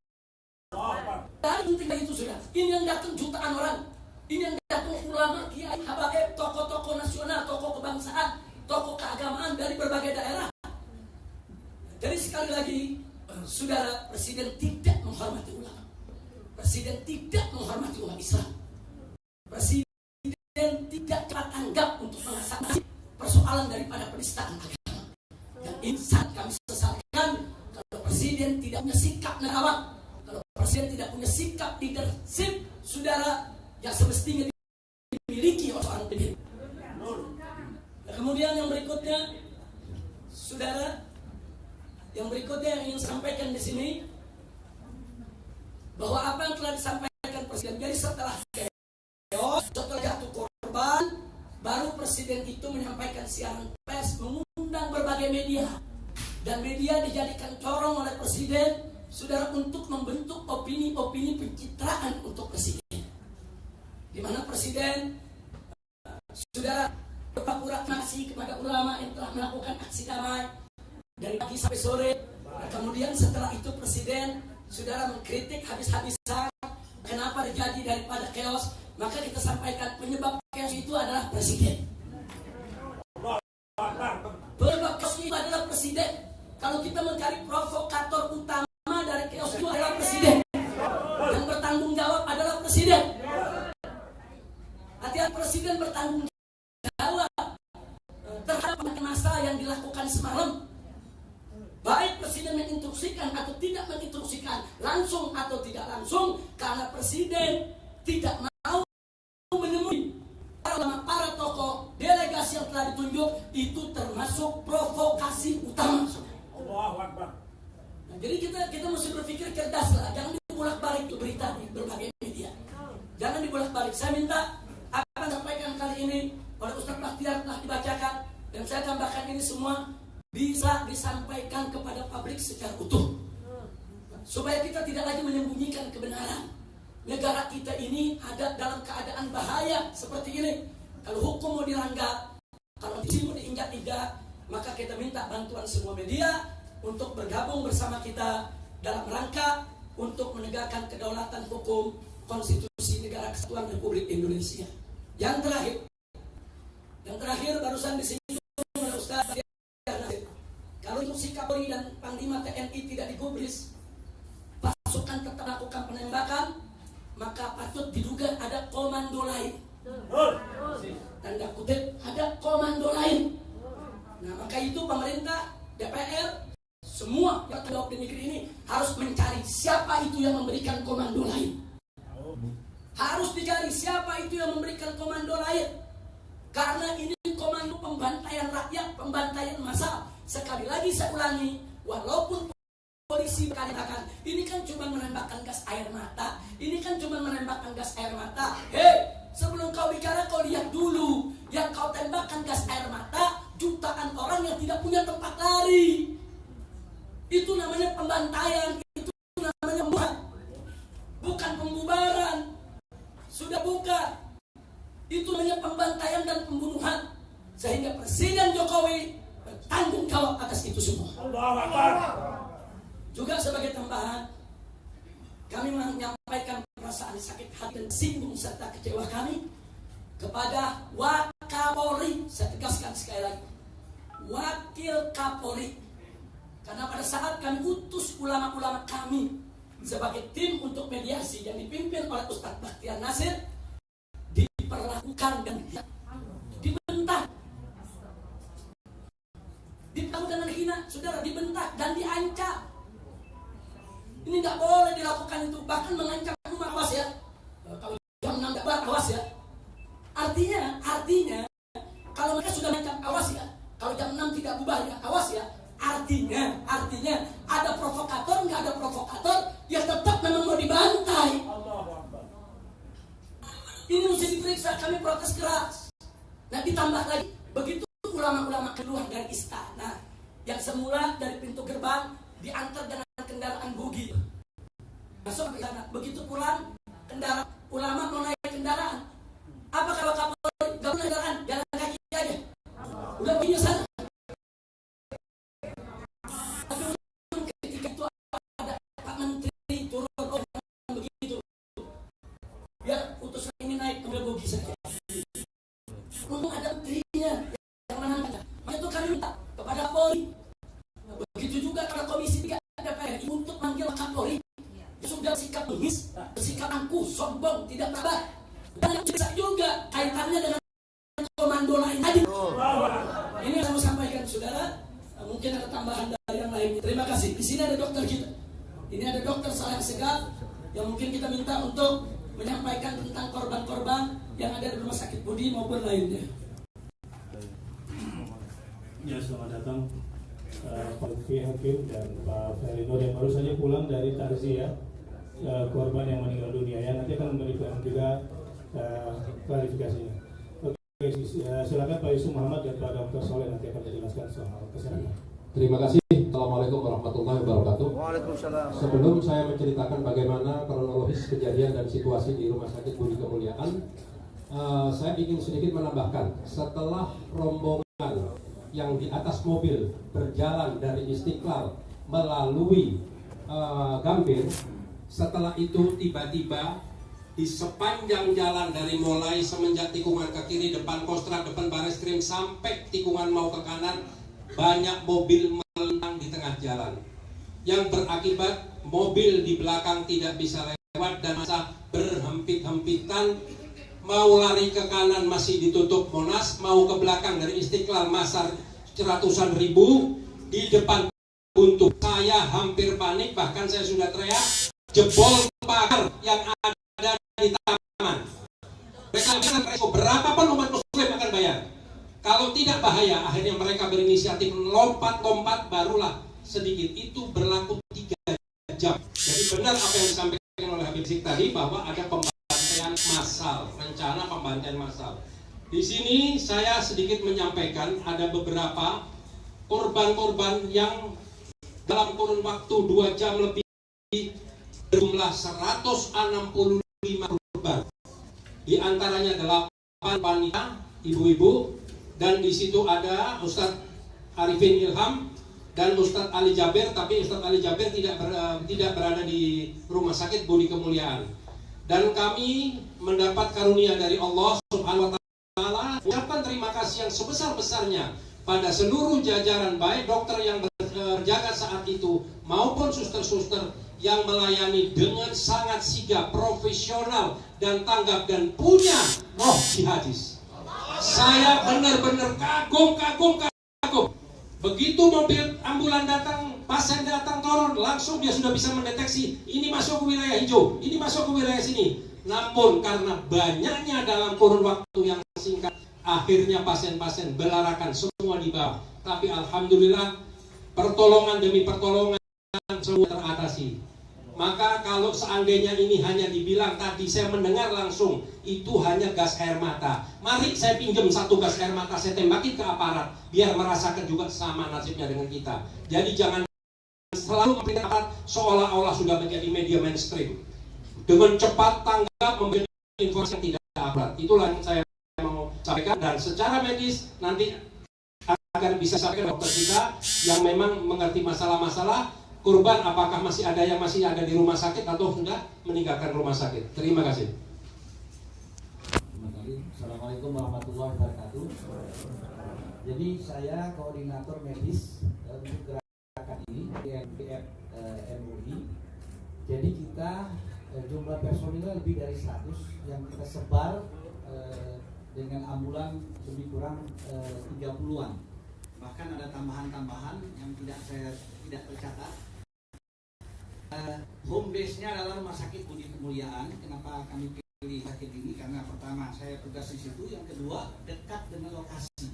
Dari penting itu, saudara. Ini yang datang jutaan orang, ini yang datang ulama, kiai, habaib, tokoh-tokoh nasional, tokoh kebangsaan, tokoh keagamaan dari berbagai daerah. Jadi sekali lagi, saudara, Presiden tidak menghormati ulama. Presiden tidak menghormati umat Islam. Presiden tidak cepat tanggap untuk mengatasi persoalan daripada penistaan agama. Dan insan kami sesalkan kalau Presiden tidak punya sikap negarawan, kalau Presiden tidak punya sikap leadership, saudara, yang semestinya dimiliki oleh seorang pemimpin. Nah, kemudian yang berikutnya, saudara, yang berikutnya yang ingin sampaikan di sini, bahwa apa yang telah disampaikan Presiden, jadi setelah chaos, setelah jatuh korban, baru Presiden itu menyampaikan siaran pers, mengundang berbagai media, dan media dijadikan corong oleh Presiden, saudara, untuk membentuk opini-opini pencitraan untuk Presiden, di mana Presiden, saudara, berpura-pura kasih kepada ulama yang telah melakukan aksi damai dari pagi sampai sore. Nah, kemudian setelah itu Presiden, saudara, mengkritik habis-habisan kenapa terjadi daripada chaos. Maka kita sampaikan penyebab chaos itu adalah Presiden. Penyebab chaos itu adalah Presiden. Kalau kita mencari provokator utama dari chaos itu adalah Presiden. Yang bertanggung jawab adalah Presiden. Artinya Presiden bertanggung jawab terhadap massa yang dilakukan semalam. Baik Presiden menginstruksikan atau tidak menginstruksikan, langsung atau tidak langsung, karena Presiden tidak mau menemui para tokoh delegasi yang telah ditunjuk, itu termasuk provokasi utama. Nah, jadi kita mesti berpikir cerdas lah, jangan dibolak-balik itu berita di berbagai media. Jangan dibolak-balik. Saya minta apa yang disampaikan kali ini oleh Ustaz Bakhtiar telah dibacakan, dan saya tambahkan ini semua bisa disampaikan kepada publik secara utuh, supaya kita tidak lagi menyembunyikan kebenaran. Negara kita ini ada dalam keadaan bahaya seperti ini. Kalau hukum mau dilanggar, kalau isi mau diinjak-injak, maka kita minta bantuan semua media untuk bergabung bersama kita dalam rangka untuk menegakkan kedaulatan hukum, konstitusi negara kesatuan Republik Indonesia. Yang terakhir barusan disinggung oleh Ustaz. Kalau instruksi Kapolri dan Panglima TNI tidak digubris, pasukan tetap melakukan penembakan, maka patut diduga ada komando lain. Tanda kutip, ada komando lain. Nah, maka itu pemerintah, DPR, semua yang terjawab di negeri ini harus mencari siapa itu yang memberikan komando lain. Harus dicari siapa itu yang memberikan komando lain. Karena ini komando pembantaian rakyat, pembantaian massal. Sekali lagi saya ulangi, walaupun polisi berkatakan ini kan cuma menembakkan gas air mata, ini kan cuma menembakkan gas air mata. Hei, sebelum kau bicara kau lihat dulu, yang kau tembakkan gas air mata jutaan orang yang tidak punya tempat lari. Itu namanya pembantaian, itu namanya pembunuhan, bukan pembubaran. Sudah bukan. Itu namanya pembantaian dan pembunuhan. Sehingga Presiden Jokowi bertanggung jawab atas itu semua. Juga sebagai tambahan, kami menyampaikan perasaan sakit hati dan singgung serta kecewa kami kepada Wakapolri. Saya tegaskan sekali lagi, Wakil Kapolri. Karena pada saat kami utus ulama-ulama kami sebagai tim untuk mediasi yang dipimpin oleh Ustaz Bakhtiar Nasir, diperlakukan dan dibentak, diperlakukan dengan hina, saudara, dibentak dan diancam. Ini nggak boleh dilakukan itu, bahkan mengancam rumah, awas ya, kalau jam 6 nggak awas ya. Artinya kalau mereka sudah mengancam, awas ya, kalau jam 6 tidak bubar ya, awas ya. Artinya ada provokator, nggak ada provokator, ya tetap memang mau dibantai. Ini mesti diperiksa, kami protes keras. Nah ditambah lagi, begitu ulama-ulama keluar dari istana, yang semula dari pintu gerbang diantar dengan kendaraan buggy, masuk ke istana. Begitu pulang, kendaraan ulama mau naik kendaraan, apa kalau Kapolri gak punya kendaraan, jalan kaki aja, udah punya sana. Tapi ketika itu ada Pak Menteri turun begitu, biar utusan ini naik mobil buggy saja. Untung ada menterinya yang menangkan. Maka itu kami minta kepada Kapolri. Begitu juga pada Komisi 3 DPR untuk manggil Kapolri. Sudah bersikap bengis, bersikap angkuh, sombong, tidak sabar. Dan yang bisa juga kaitannya dengan komando lain tadi. Ini yang saya mau sampaikan, saudara. Mungkin ada tambahan dari yang lain. Terima kasih. Di sini ada dokter kita. Ini ada dokter Saleh Segaf yang mungkin kita minta untuk menyampaikan tentang korban-korban yang ada di Rumah Sakit Budi maupun lainnya. Ya, selamat datang Pak Lutfi Hakim dan Pak Ferino yang baru saja pulang dari takziah korban yang meninggal dunia. Yang nanti akan memberikan juga klarifikasinya. Oke, silakan Pak Yusuf Muhammad dan Pak Dr. Soleh nanti akan menjelaskan soal kesehatan. Terima kasih. Assalamualaikum warahmatullahi wabarakatuh. Waalaikumsalam. Sebelum saya menceritakan bagaimana kronologis kejadian dan situasi di Rumah Sakit Budi Kemuliaan, saya ingin sedikit menambahkan. Setelah rombongan yang di atas mobil berjalan dari Istiqlal melalui Gambir, setelah itu tiba-tiba di sepanjang jalan dari mulai semenjak tikungan ke kiri depan Kostrad, depan Bareskrim sampai tikungan mau ke kanan, banyak mobil melintang di tengah jalan yang berakibat mobil di belakang tidak bisa lewat dan masa berhempit-hempitan. Mau lari ke kanan masih ditutup Monas, mau ke belakang dari Istiqlal masa ratusan ribu, di depan buntu. Saya hampir panik, bahkan saya sudah teriak jebol pagar yang ada di taman. Mereka bilang berapapun umat muslim akan bayar. Kalau tidak bahaya, akhirnya mereka berinisiatif lompat-lompat, barulah sedikit. Itu berlaku 3 jam. Jadi benar apa yang disampaikan oleh Habib Rizik tadi, bahwa ada pembantaian massal, rencana pembantaian massal. Di sini saya sedikit menyampaikan ada beberapa korban-korban yang dalam kurun waktu 2 jam lebih berjumlah 165 korban. Di antaranya 8 wanita, ibu-ibu, dan di situ ada Ustadz Arifin Ilham dan Ustadz Ali Jabir, tapi Ustadz Ali Jabir tidak berada di Rumah Sakit Budi Kemuliaan. Dan kami mendapat karunia dari Allah Subhanahu wa Ta'ala, ucapan terima kasih yang sebesar-besarnya pada seluruh jajaran, baik dokter yang berjaga saat itu maupun suster-suster yang melayani dengan sangat sigap, profesional dan tanggap dan punya roh jihadis. Saya benar-benar kagum. Begitu mobil ambulan datang, pasien datang turun, langsung dia sudah bisa mendeteksi ini masuk ke wilayah hijau, ini masuk ke wilayah sini. Namun karena banyaknya dalam kurun waktu yang singkat, akhirnya pasien-pasien belarakan semua di bawah. Tapi alhamdulillah pertolongan demi pertolongan semua teratasi. Maka kalau seandainya ini hanya dibilang tadi, saya mendengar langsung itu hanya gas air mata. Mari saya pinjam 1 gas air mata, saya tembakin ke aparat biar merasakan juga sama nasibnya dengan kita. Jadi jangan selalu memberikan aparat seolah-olah sudah menjadi media mainstream, dengan cepat tanggap memberikan informasi yang tidak akurat. Itulah yang saya mau sampaikan, dan secara medis nanti agar bisa sampaikan dokter kita yang memang mengerti masalah-masalah korban, apakah masih ada yang masih ada di rumah sakit atau sudah meninggalkan rumah sakit. Terima kasih. Assalamualaikum warahmatullahi wabarakatuh. Jadi saya koordinator medis untuk gerakan ini di NPF MUI. Jadi kita jumlah personilnya lebih dari 100 yang kita sebar dengan ambulan lebih kurang 30-an. Bahkan ada tambahan-tambahan yang tidak tercatat. Home base-nya adalah Rumah Sakit Budi Kemuliaan. Kenapa kami pilih sakit ini? Karena pertama saya tugas di situ, yang kedua dekat dengan lokasi.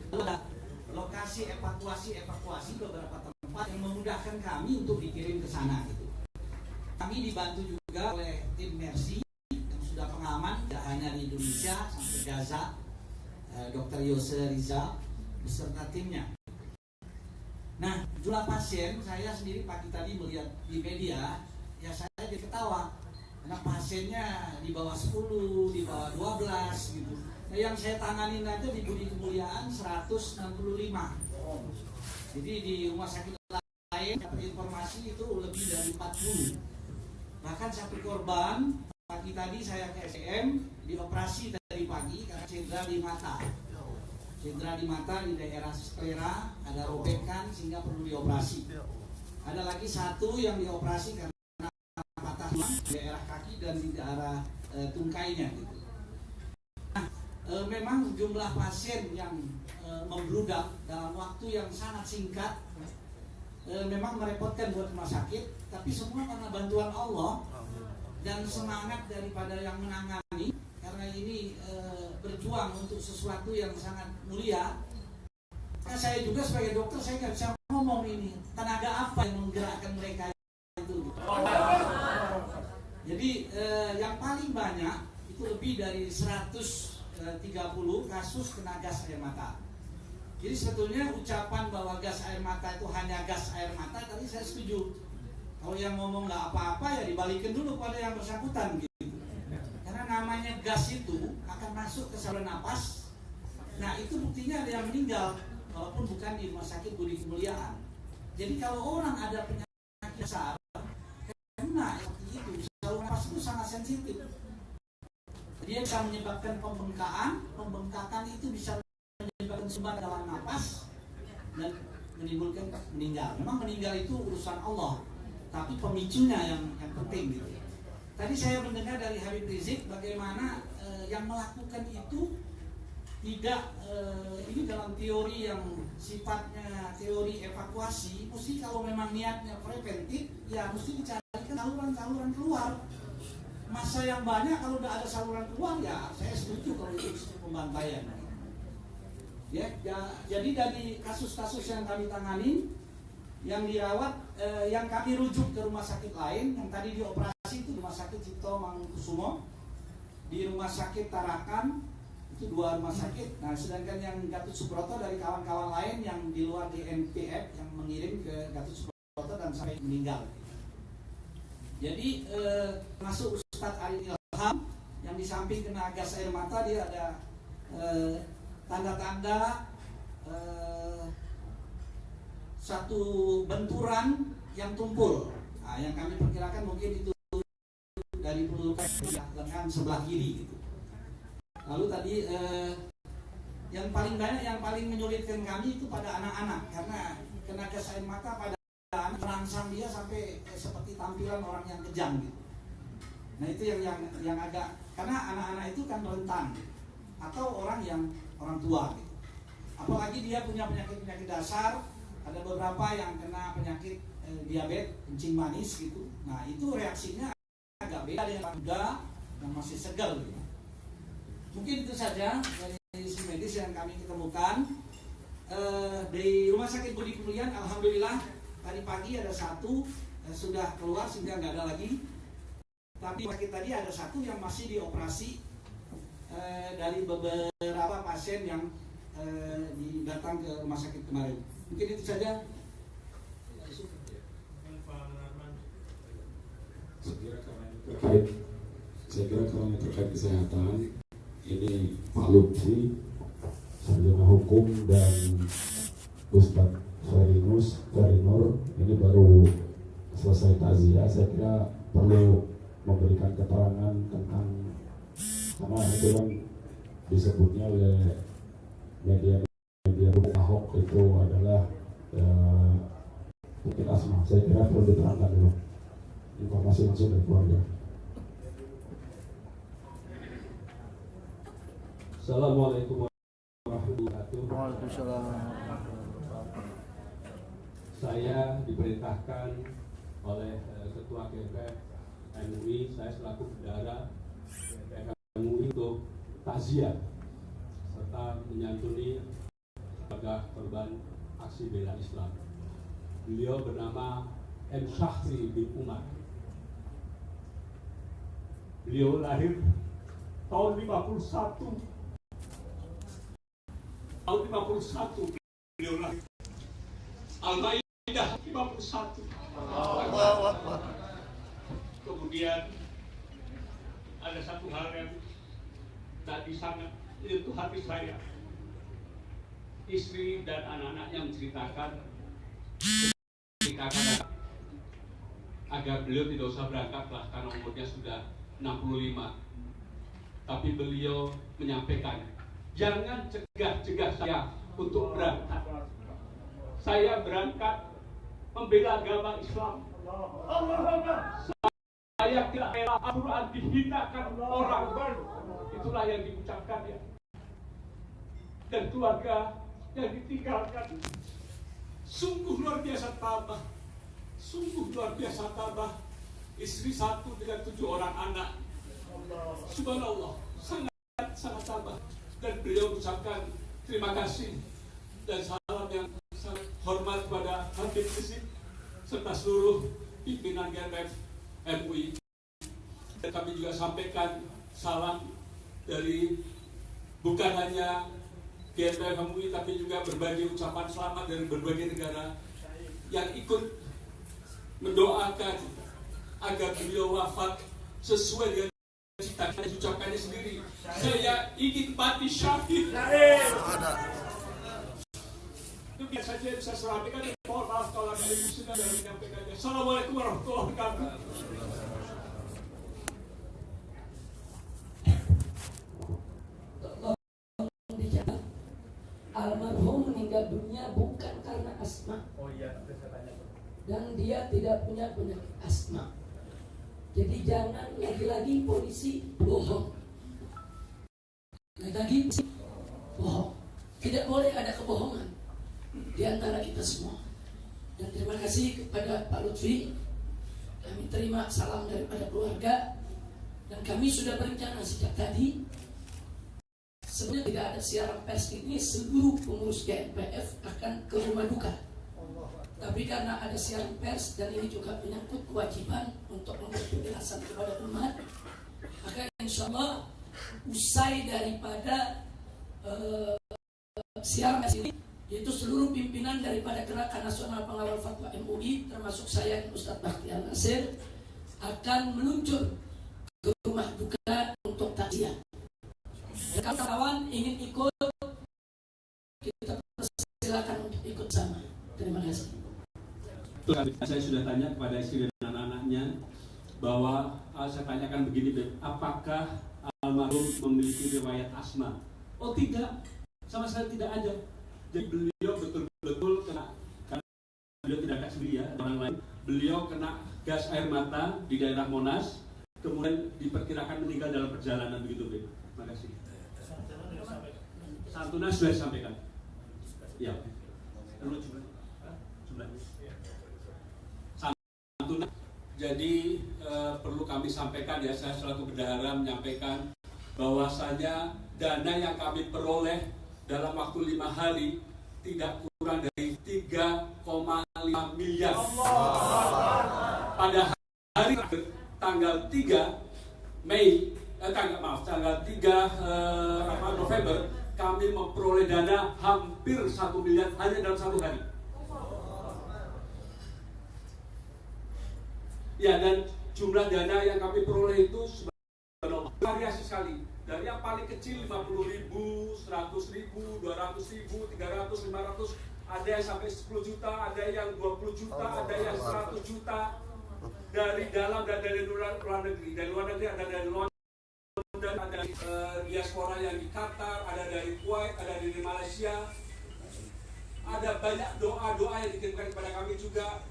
Lalu ada lokasi evakuasi beberapa tempat yang memudahkan kami untuk dikirim ke sana gitu. Kami dibantu juga oleh tim Mercy yang sudah pengalaman tidak hanya di Indonesia sampai Gaza, Dr. Yose Riza beserta timnya. Nah, jumlah pasien saya sendiri pagi tadi melihat di media, ya saya jadi ketawa. Karena pasiennya di bawah 10, di bawah 12 gitu. Nah, yang saya tanganin aja di Budi Kemuliaan 165. Jadi di rumah sakit lain informasi itu lebih dari 40. Bahkan satu korban pagi tadi saya ke SDM dioperasi dari pagi karena cedera di mata. Cedera di mata di daerah sklera, ada robekan sehingga perlu dioperasi. Ada lagi satu yang dioperasi karena patah tulang di daerah kaki dan di daerah tungkainya. Gitu. Nah, memang jumlah pasien yang membludak dalam waktu yang sangat singkat memang merepotkan buat rumah sakit, tapi semua karena bantuan Allah dan semangat daripada yang menangani. Karena ini berjuang untuk sesuatu yang sangat mulia. Karena saya juga sebagai dokter, saya nggak bisa ngomong ini tenaga apa yang menggerakkan mereka itu. Jadi yang paling banyak itu lebih dari 130 kasus kena gas air mata. Jadi sebetulnya ucapan bahwa gas air mata itu hanya gas air mata, tadi saya setuju. Kalau yang ngomong nggak apa-apa ya dibalikin dulu pada yang bersangkutan gitu. Karena namanya gas itu akan masuk ke saluran napas. Nah itu buktinya ada yang meninggal, walaupun bukan di rumah sakit Budi Kemuliaan. Jadi kalau orang ada penyakit besar, kena seperti itu, saluran napas itu sangat sensitif. Dia bisa menyebabkan pembengkakan itu bisa menyebabkan sumbat dalam napas dan menimbulkan meninggal. Memang meninggal itu urusan Allah, tapi pemicunya yang penting gitu. Tadi saya mendengar dari Habib Rizik bagaimana yang melakukan itu tidak ini dalam teori yang sifatnya teori evakuasi, mesti kalau memang niatnya preventif ya mesti dicarikan saluran-saluran keluar. Masa yang banyak kalau udah ada saluran keluar ya saya setuju kalau itu pembantaian. Ya, jadi dari kasus-kasus yang kami tangani, yang dirawat, yang kami rujuk ke rumah sakit lain, yang tadi dioperasi itu rumah sakit Cipto Mangunkusumo, di rumah sakit Tarakan itu 2 rumah sakit. Nah, sedangkan yang Gatot Subroto dari kawan-kawan lain yang di luar di NPF yang mengirim ke Gatot Subroto dan sampai meninggal. Jadi masuk Ustadz Ari Ilham yang di samping kena gas air mata dia ada tanda-tanda satu benturan yang tumpul. Nah, yang kami perkirakan mungkin itu dari peluru lengan sebelah kiri gitu. Lalu tadi yang paling banyak, yang paling menyulitkan kami itu pada anak-anak karena kena gas air mata pada anak, merangsang dia sampai seperti tampilan orang yang kejam gitu. Nah itu yang agak, karena anak-anak itu kan rentan atau orang tua gitu. Apalagi dia punya penyakit dasar, ada beberapa yang kena penyakit diabetes, kencing manis gitu. Nah itu reaksinya agak beda dengan orang muda yang masih segar gitu. Mungkin itu saja dari sisi medis yang kami ketemukan. Di rumah sakit Budi Kemuliaan alhamdulillah tadi pagi ada satu sudah keluar sehingga nggak ada lagi. Tapi sakit tadi ada satu yang masih dioperasi dari beberapa pasien yang datang ke rumah sakit kemarin. Mungkin itu saja. Saya kira kalau terkait kesehatan ini Pak Lutfi, sarjana hukum, dan Ustadz Ferinur ini baru selesai takziah. Saya kira perlu memberikan keterangan tentang, karena itu kan disebutnya oleh media Ahok itu adalah penyakit asma. Saya kira perlu diterangkan dulu informasi langsung dari keluarga. Assalamualaikum warahmatullahi wabarakatuh. Waalaikumsalam. Saya diperintahkan oleh Ketua GPF MUI, saya selaku bendahara GPF MUI untuk takziah serta menyantuni keluarga korban aksi bela Islam. Beliau bernama M. Syahri bin Umar. Beliau lahir tahun 51 tahun 51 beliau lahir. Al-Maidah 51. Kemudian ada satu hal yang tadi sangat menyentuh hati saya. Istri dan anak-anak yang menceritakan agar beliau tidak usah berangkat lah karena umurnya sudah 65. Tapi beliau menyampaikan, jangan cegah saya untuk berangkat. Saya berangkat membela agama Islam. Saya tidak rela Al-Quran dihinakan orang. Itulah yang diucapkan ya. Dan keluarga yang ditinggalkan sungguh luar biasa tabah. Sungguh luar biasa tabah. Istri satu dengan 7 orang anak. Subhanallah, sangat tabah. Dan beliau mengucapkan terima kasih dan salam yang sangat hormat kepada Habib Rizik serta seluruh pimpinan GNPF MUI. Dan kami juga sampaikan salam dari bukan hanya GNPF MUI tapi juga berbagai ucapan selamat dari berbagai negara yang ikut mendoakan agar beliau wafat sesuai dengan cita-cita ucapannya sendiri. Saya ingin mati syahid. Itu biasa saja yang bisa sampaikan. Mohon maaf kalau ada yang muslim dari menyampaikannya. Assalamualaikum warahmatullahi wabarakatuh. Almarhum meninggal dunia bukan karena asma. Dan dia tidak punya penyakit asma. Jadi jangan lagi-lagi polisi bohong. Lagi-lagi bohong. Tidak boleh ada kebohongan di antara kita semua. Dan terima kasih kepada Pak Lutfi. Kami terima salam daripada keluarga. Dan kami sudah berencana sejak tadi. Sebenarnya tidak ada siaran pers ini, seluruh pengurus GNPF akan ke rumah duka. Tapi karena ada siaran pers dan ini juga menyangkut kewajiban untuk memberi penjelasan kepada umat, maka insya Allah usai daripada siaran pers ini, yaitu seluruh pimpinan daripada Gerakan Nasional Pengawal Fatwa MUI, termasuk saya dan Ustadz Bakhtiar Nasir, akan meluncur ke rumah duka untuk takziah. Kawan-kawan ingin ikut, kita persilakan untuk ikut sama. Terima kasih. Saya sudah tanya kepada istri dan anak-anaknya bahwa saya tanyakan begini, Beb, apakah almarhum memiliki riwayat asma? Oh tidak, sama sekali tidak ada. Jadi beliau betul-betul kena, karena beliau tidak kasih dia orang lain. Beliau kena gas air mata di daerah Monas, kemudian diperkirakan meninggal dalam perjalanan begitu, Beb. Terima kasih. Santunan sudah disampaikan. Ya. Perlu jumlahnya. Santunan. Jadi perlu kami sampaikan ya, saya selaku bendahara menyampaikan bahwasanya dana yang kami peroleh dalam waktu 5 hari tidak kurang dari 3,5 miliar. Pada hari tanggal 3 Mei, tanggal 3 November kami memperoleh dana hampir 1 miliar hanya dalam 1 hari. Ya, dan jumlah dana yang kami peroleh itu variasi sekali. Dari yang paling kecil 50.000, 100.000, 200.000, 300, 500, ada yang sampai 10 juta, ada yang 20 juta, ada yang 100 juta. Dari dalam dan dari luar negeri. Dari luar negeri ada dari luar, ada diaspora yang di Qatar, ada dari Kuwait, ada dari Malaysia. Ada banyak doa-doa yang dikirimkan kepada kami juga,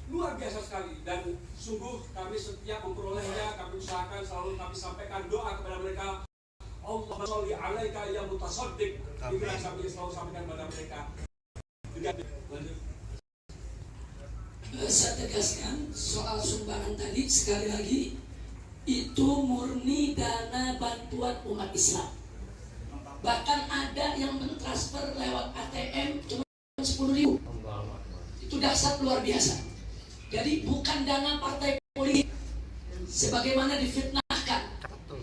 luar biasa sekali. Dan sungguh kami setiap memperolehnya, kami usahakan selalu kami sampaikan doa kepada mereka. Allahumma sholli alaika ya mutasaddiq. Itu yang kami selalu sampaikan kepada mereka. Saya tegaskan soal sumbangan tadi sekali lagi, itu murni dana bantuan umat Islam. Bahkan ada yang mentransfer lewat ATM cuma 10.000. Itu dahsyat luar biasa. Jadi bukan dana partai politik sebagaimana difitnahkan.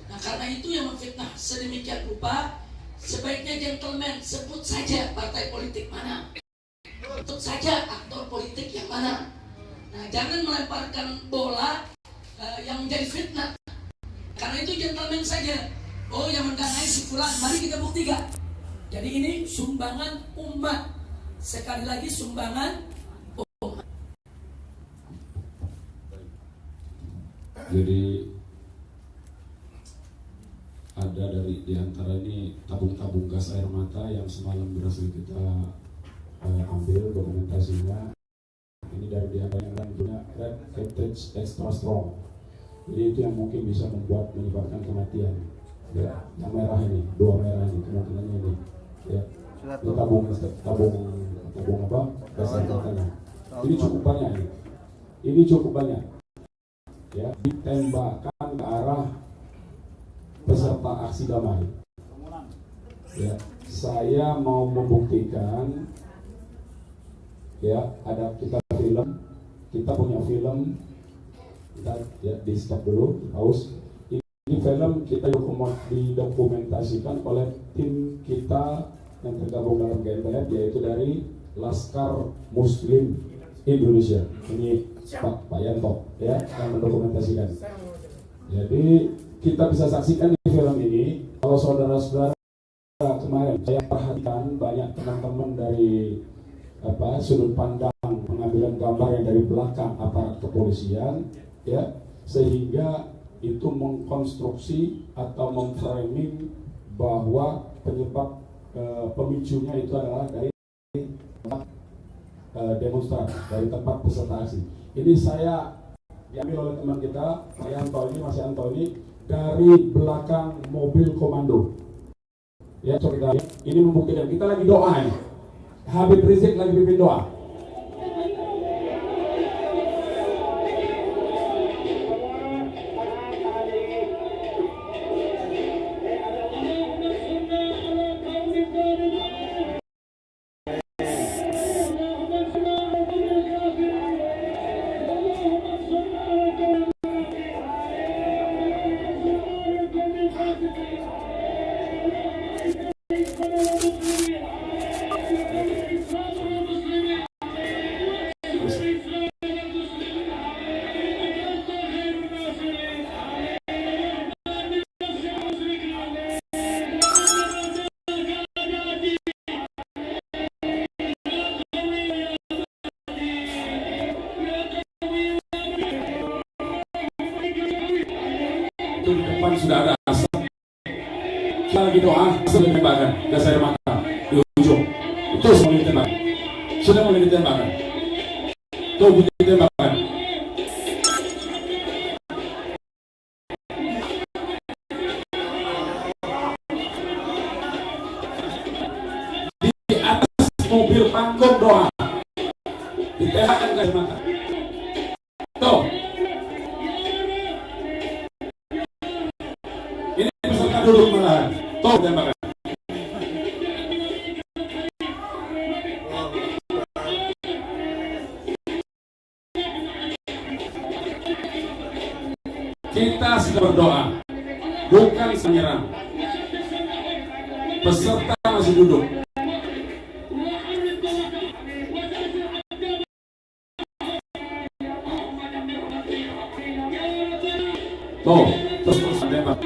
Nah karena itu yang memfitnah sedemikian rupa, sebaiknya gentleman sebut saja saja aktor politik yang mana. Nah, jangan melemparkan bola yang menjadi fitnah. Karena itu gentleman saja. Oh, yang mendanai si fulan, mari kita buktikan. Jadi ini sumbangan umat. Sekali lagi sumbangan umat. Jadi ada di antara ini tabung-tabung gas air mata yang semalam berhasil kita ambil dokumentasinya. Ini dari di antara yang punya red cartridge extra strong. Jadi itu yang mungkin bisa menyebabkan kematian. Ya, yang merah ini, 2 merah ini kemungkinannya ini. Ya, ini tabung apa? Gas air matanya. Ini cukup banyak ini. Ini cukup banyak. Ya, ditembakkan ke arah peserta aksi damai. Ya, saya mau membuktikan. Ya, ada kita punya film. Kita ya, di stop dulu, pause. Ini film kita didokumentasikan oleh tim kita yang tergabung dalam GNPF, yaitu dari Laskar Muslim Indonesia. Ini Pak Yanto ya yang mendokumentasikan. Jadi kita bisa saksikan di film ini. Kalau saudara-saudara kemarin saya perhatikan banyak teman-teman dari sudut pandang pengambilan gambar yang dari belakang aparat kepolisian, ya, sehingga itu mengkonstruksi atau memframing bahwa penyebab pemicunya itu adalah dari demonstran, dari tempat peserta aksi. Ini saya diambil oleh teman kita, Pak Yanto ini, Mas Yanto ini, dari belakang mobil komando. Ya, coba ini membuktikan. Kita lagi doa ini. Habib Rizik lagi pimpin doa. Itu di depan sudah ada asap. Kita lagi doa, sudah ditembakkan gas air mata di ujung. Itu semua ditembakkan. Sudah mulai ditembakkan. Tuh ditembakkan. Di atas mobil panggung doa ditembakkan gas air mata. Tuh. Duduk malahan, toh tembakan. Kita sedang berdoa, bukan menyerang. Peserta masih duduk. Toh, terus tembak.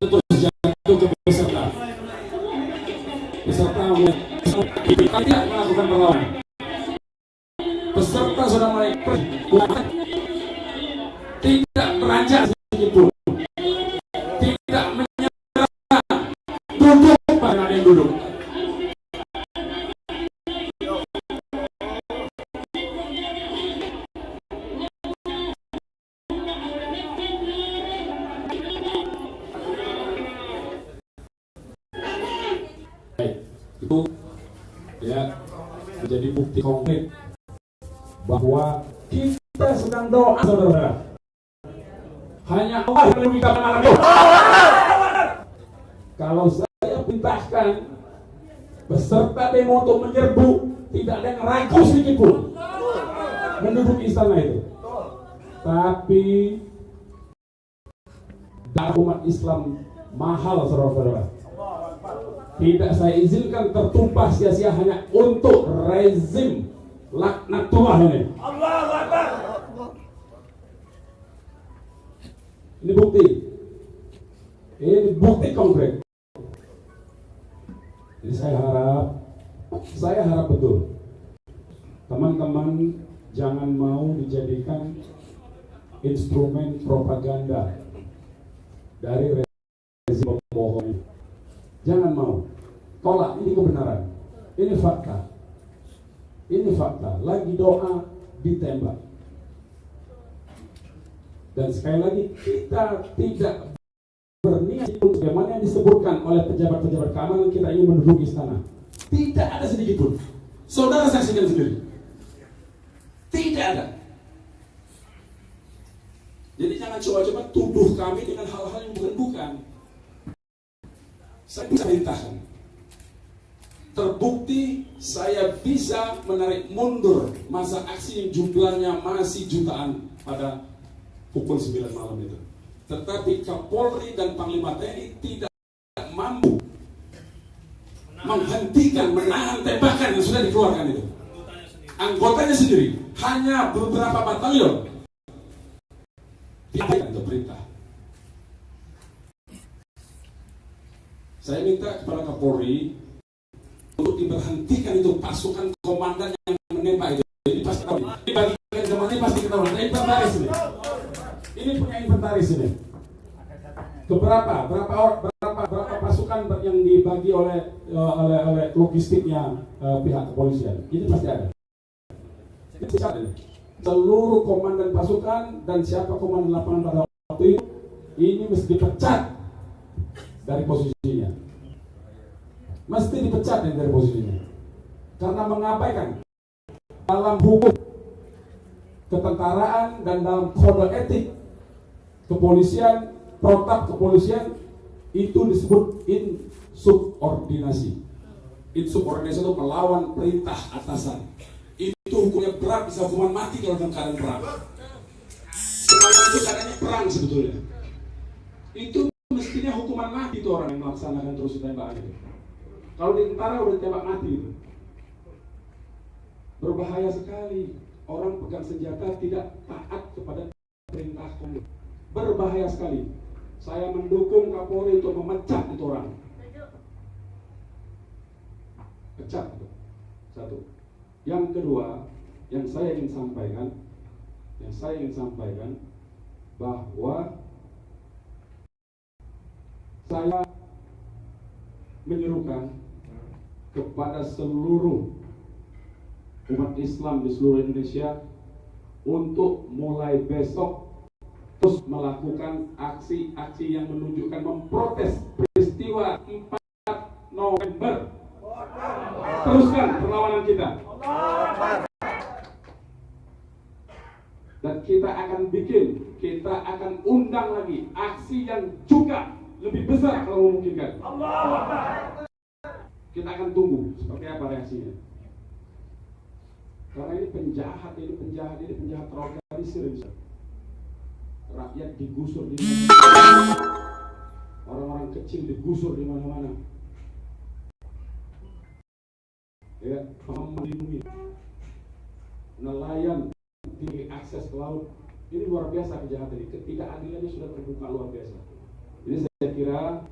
Terus jatuh ke peserta. Peserta tidak melakukan perlawanan. Peserta sudah mulai tidak beranjak sedikit pun, tidak menyerah, duduk pada yang duduk. Itu ya menjadi bukti konkret bahwa kita sedang doa, saudara. Hanya Allah yang merugikan malam itu. Kalau saya perintahkan beserta demo untuk menyerbu, tidak ada yang ragu sedikit pun menduduki istana itu. Tapi darah umat Islam mahal, saudara-saudara. Tidak saya izinkan tertumpah sia-sia hanya untuk rezim laknatullah ini. Allahu Akbar. Ini bukti. Ini bukti konkret. Jadi saya harap betul teman-teman jangan mau dijadikan instrumen propaganda dari rezim pembohong. Jangan mau. Tolak, ini kebenaran. Ini fakta. Ini fakta. Lagi doa ditembak. Dan sekali lagi kita tidak berniat untuk bagaimana yang disebutkan oleh pejabat-pejabat keamanan kita ingin menduduki istana. Tidak ada sedikit pun. Saudara saksikan sendiri. Tidak ada. Jadi jangan coba-coba tuduh kami dengan hal-hal yang bukan-bukan. Saya bisa perintahkan. Terbukti saya bisa menarik mundur masa aksi yang jumlahnya masih jutaan pada pukul 9 malam itu. Tetapi Kapolri dan Panglima TNI tidak mampu menghentikan, menahan tembakan yang sudah dikeluarkan itu. Anggotanya sendiri, hanya beberapa batalion. Tidak itu perintah. Saya minta kepada Kapolri untuk diberhentikan itu pasukan komandan yang menembak itu. Ini pasti tahu. Dibagikan kemana ini pasti ketahuan. Ada inventaris ini. Ini punya inventaris ini. Berapa pasukan yang dibagi oleh logistiknya pihak kepolisian. Ini pasti ada. Ini seluruh komandan pasukan dan siapa komandan lapangan pada waktu itu ini mesti dipecat dari posisinya. Mesti dipecat dari posisinya. Karena mengabaikan dalam hukum ketentaraan dan dalam kode etik kepolisian, protap kepolisian itu disebut insubordinasi. Insubordinasi itu melawan perintah atasan. Itu hukumnya berat, bisa hukuman mati kalau dalam keadaan perang. Semuanya itu keadaannya perang sebetulnya. Itu mestinya hukuman mati itu orang yang melaksanakan terus tembakan itu. Kalau di tentara udah tembak mati itu. Berbahaya sekali. Orang pegang senjata tidak taat kepada perintah komando. Berbahaya sekali. Saya mendukung Kapolri untuk memecat itu orang. Pecat itu. Satu. Yang kedua, yang saya ingin sampaikan bahwa saya menyerukan kepada seluruh umat Islam di seluruh Indonesia untuk mulai besok terus melakukan aksi-aksi yang menunjukkan memprotes peristiwa 4 November. Teruskan perlawanan kita. Dan kita akan undang lagi aksi yang juga lebih besar kalau memungkinkan. Kita akan tunggu seperti apa reaksinya. Karena ini penjahat terorganisir. Rakyat digusur di mana-mana. Orang-orang kecil digusur di mana-mana. Ya, melindungi nelayan tinggi akses ke laut. Ini luar biasa kejahatan ini. Ketidakadilannya sudah terbuka luar biasa. Jadi saya kira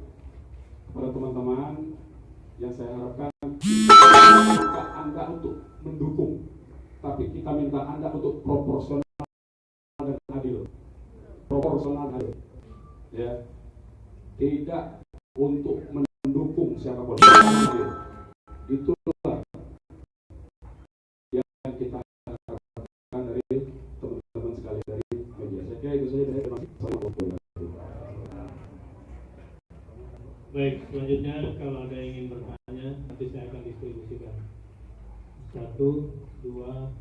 kepada teman-teman yang saya harapkan kita Anda untuk mendukung, tapi kita minta Anda untuk proporsional dan adil. Proporsional dan adil. Ya. Tidak untuk mendukung siapapun. Itulah yang kita harapkan dari teman-teman sekali dari media. Saya kira itu saja dari teman-teman. Baik, selanjutnya kalau ada yang ingin bertanya, nanti saya akan distribusikan. 1, 2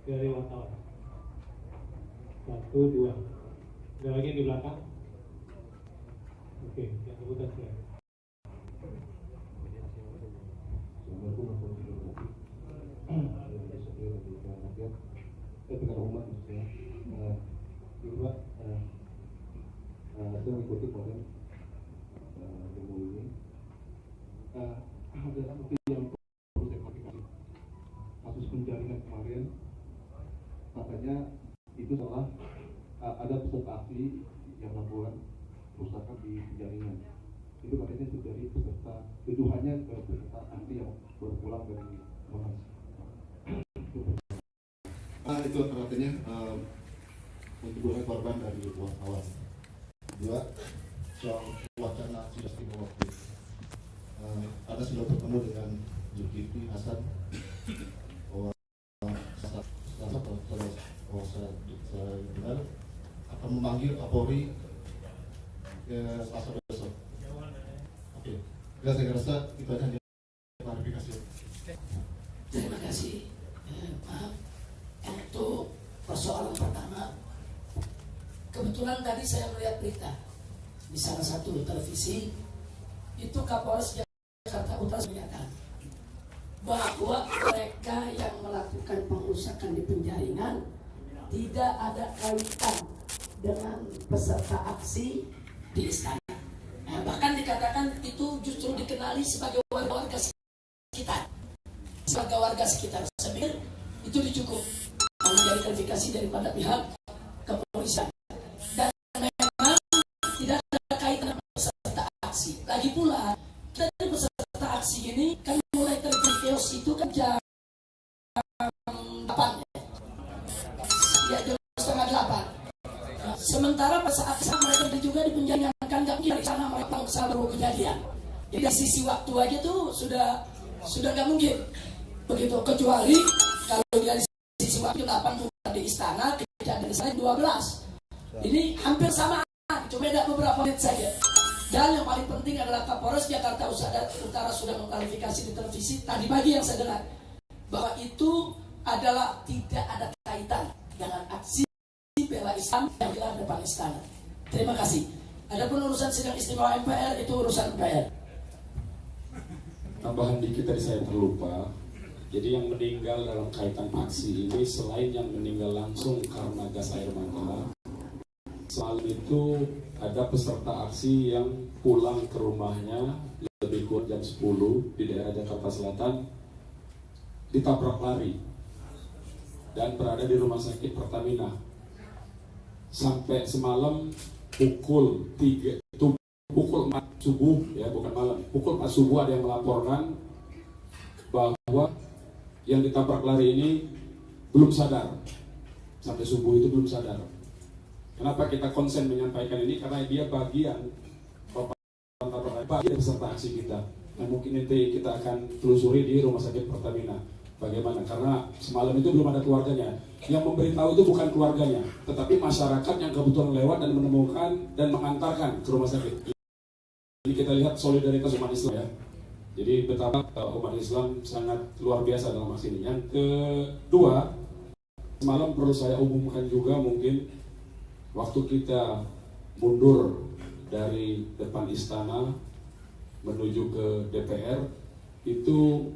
dari wartawan. 1, 2. Ada lagi yang di belakang? Oke, yang sebutan saya. Dengan umat maksudnya, juga saya mengikuti kemarin demo ini. Ada satu yang perlu saya klarifikasi. Kasus penjaringan kemarin, katanya itu salah. Ada peserta aksi yang melakukan perusakan di penjaringan. Itu katanya itu dari peserta, tuduhannya ke peserta aksi yang berpulang dari Monas. Itu katanya untuk korban dari wartawan. Dua, soal wacana aksi istimewa waktu. Ada sudah bertemu dengan Zulkifli Hasan. Saya dengar akan memanggil Kapolri Selasa besok. Oke, ya saya rasa itu aja klarifikasi. Terima kasih. Maaf. Untuk persoalan pertama, kebetulan tadi saya melihat berita di salah satu televisi itu Kapolres Jakarta Utara menyatakan bahwa mereka yang melakukan pengerusakan di penjaringan tidak ada kaitan dengan peserta aksi di istana. Nah, bahkan dikatakan itu justru dikenali sebagai warga sekitar. Sebagai warga sekitar, saya pikir itu cukup dari klarifikasi daripada pihak kepolisian. Dan memang tidak ada kaitan dengan peserta aksi. Lagi pula dari peserta aksi ini kan mulai terkios itu kan jam 8 ya, jam setengah 8. Sementara pas saat mereka juga di penjaringan kan nggak mungkin dari sana mereka baru kejadian. Jadi dari sisi waktu aja tuh sudah nggak mungkin begitu, kecuali kalau dari sisi waktu 8 di istana, kejadian di sana 12. Ini hampir sama, cuma beda beberapa menit saja. Dan yang paling penting adalah Kapolres Jakarta Utara sudah mengklarifikasi di televisi tadi pagi yang saya dengar bahwa itu adalah tidak ada kaitan dengan aksi bela Islam yang digelar depan istana. Terima kasih. Adapun urusan sidang istimewa MPR itu urusan MPR. Tambahan dikit tadi saya terlupa. Jadi yang meninggal dalam kaitan aksi ini selain yang meninggal langsung karena gas air mata, selain itu ada peserta aksi yang pulang ke rumahnya lebih kurang jam 10 di daerah Jakarta Selatan ditabrak lari dan berada di rumah sakit Pertamina sampai semalam pukul 4 subuh ya, bukan malam, pukul 4 subuh ada yang melaporkan bahwa yang ditabrak lari ini belum sadar. Sampai subuh itu belum sadar. Kenapa kita konsen menyampaikan ini? Karena dia bagian bagian peserta aksi kita. Nah, mungkin nanti kita akan telusuri di rumah sakit Pertamina. Bagaimana? Karena semalam itu belum ada keluarganya. Yang memberitahu itu bukan keluarganya, tetapi masyarakat yang kebetulan lewat dan menemukan dan mengantarkan ke rumah sakit. Ini kita lihat solidaritas umat Islam ya. Jadi betapa umat Islam sangat luar biasa dalam aksi ini. Yang kedua, semalam perlu saya umumkan juga mungkin waktu kita mundur dari depan istana menuju ke DPR itu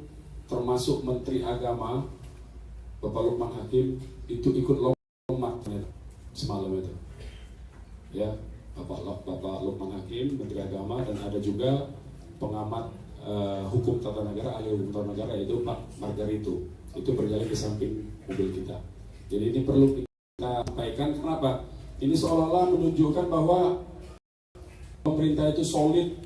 termasuk Menteri Agama Bapak Lukman Hakim itu ikut lompat semalam itu. Ya, Bapak Lukman Hakim Menteri Agama dan ada juga pengamat hukum tata negara, ahli hukum tata negara yaitu Pak Margarito, itu berjalan di samping mobil kita. Jadi ini perlu kita sampaikan. Kenapa? Ini seolah-olah menunjukkan bahwa pemerintah itu solid,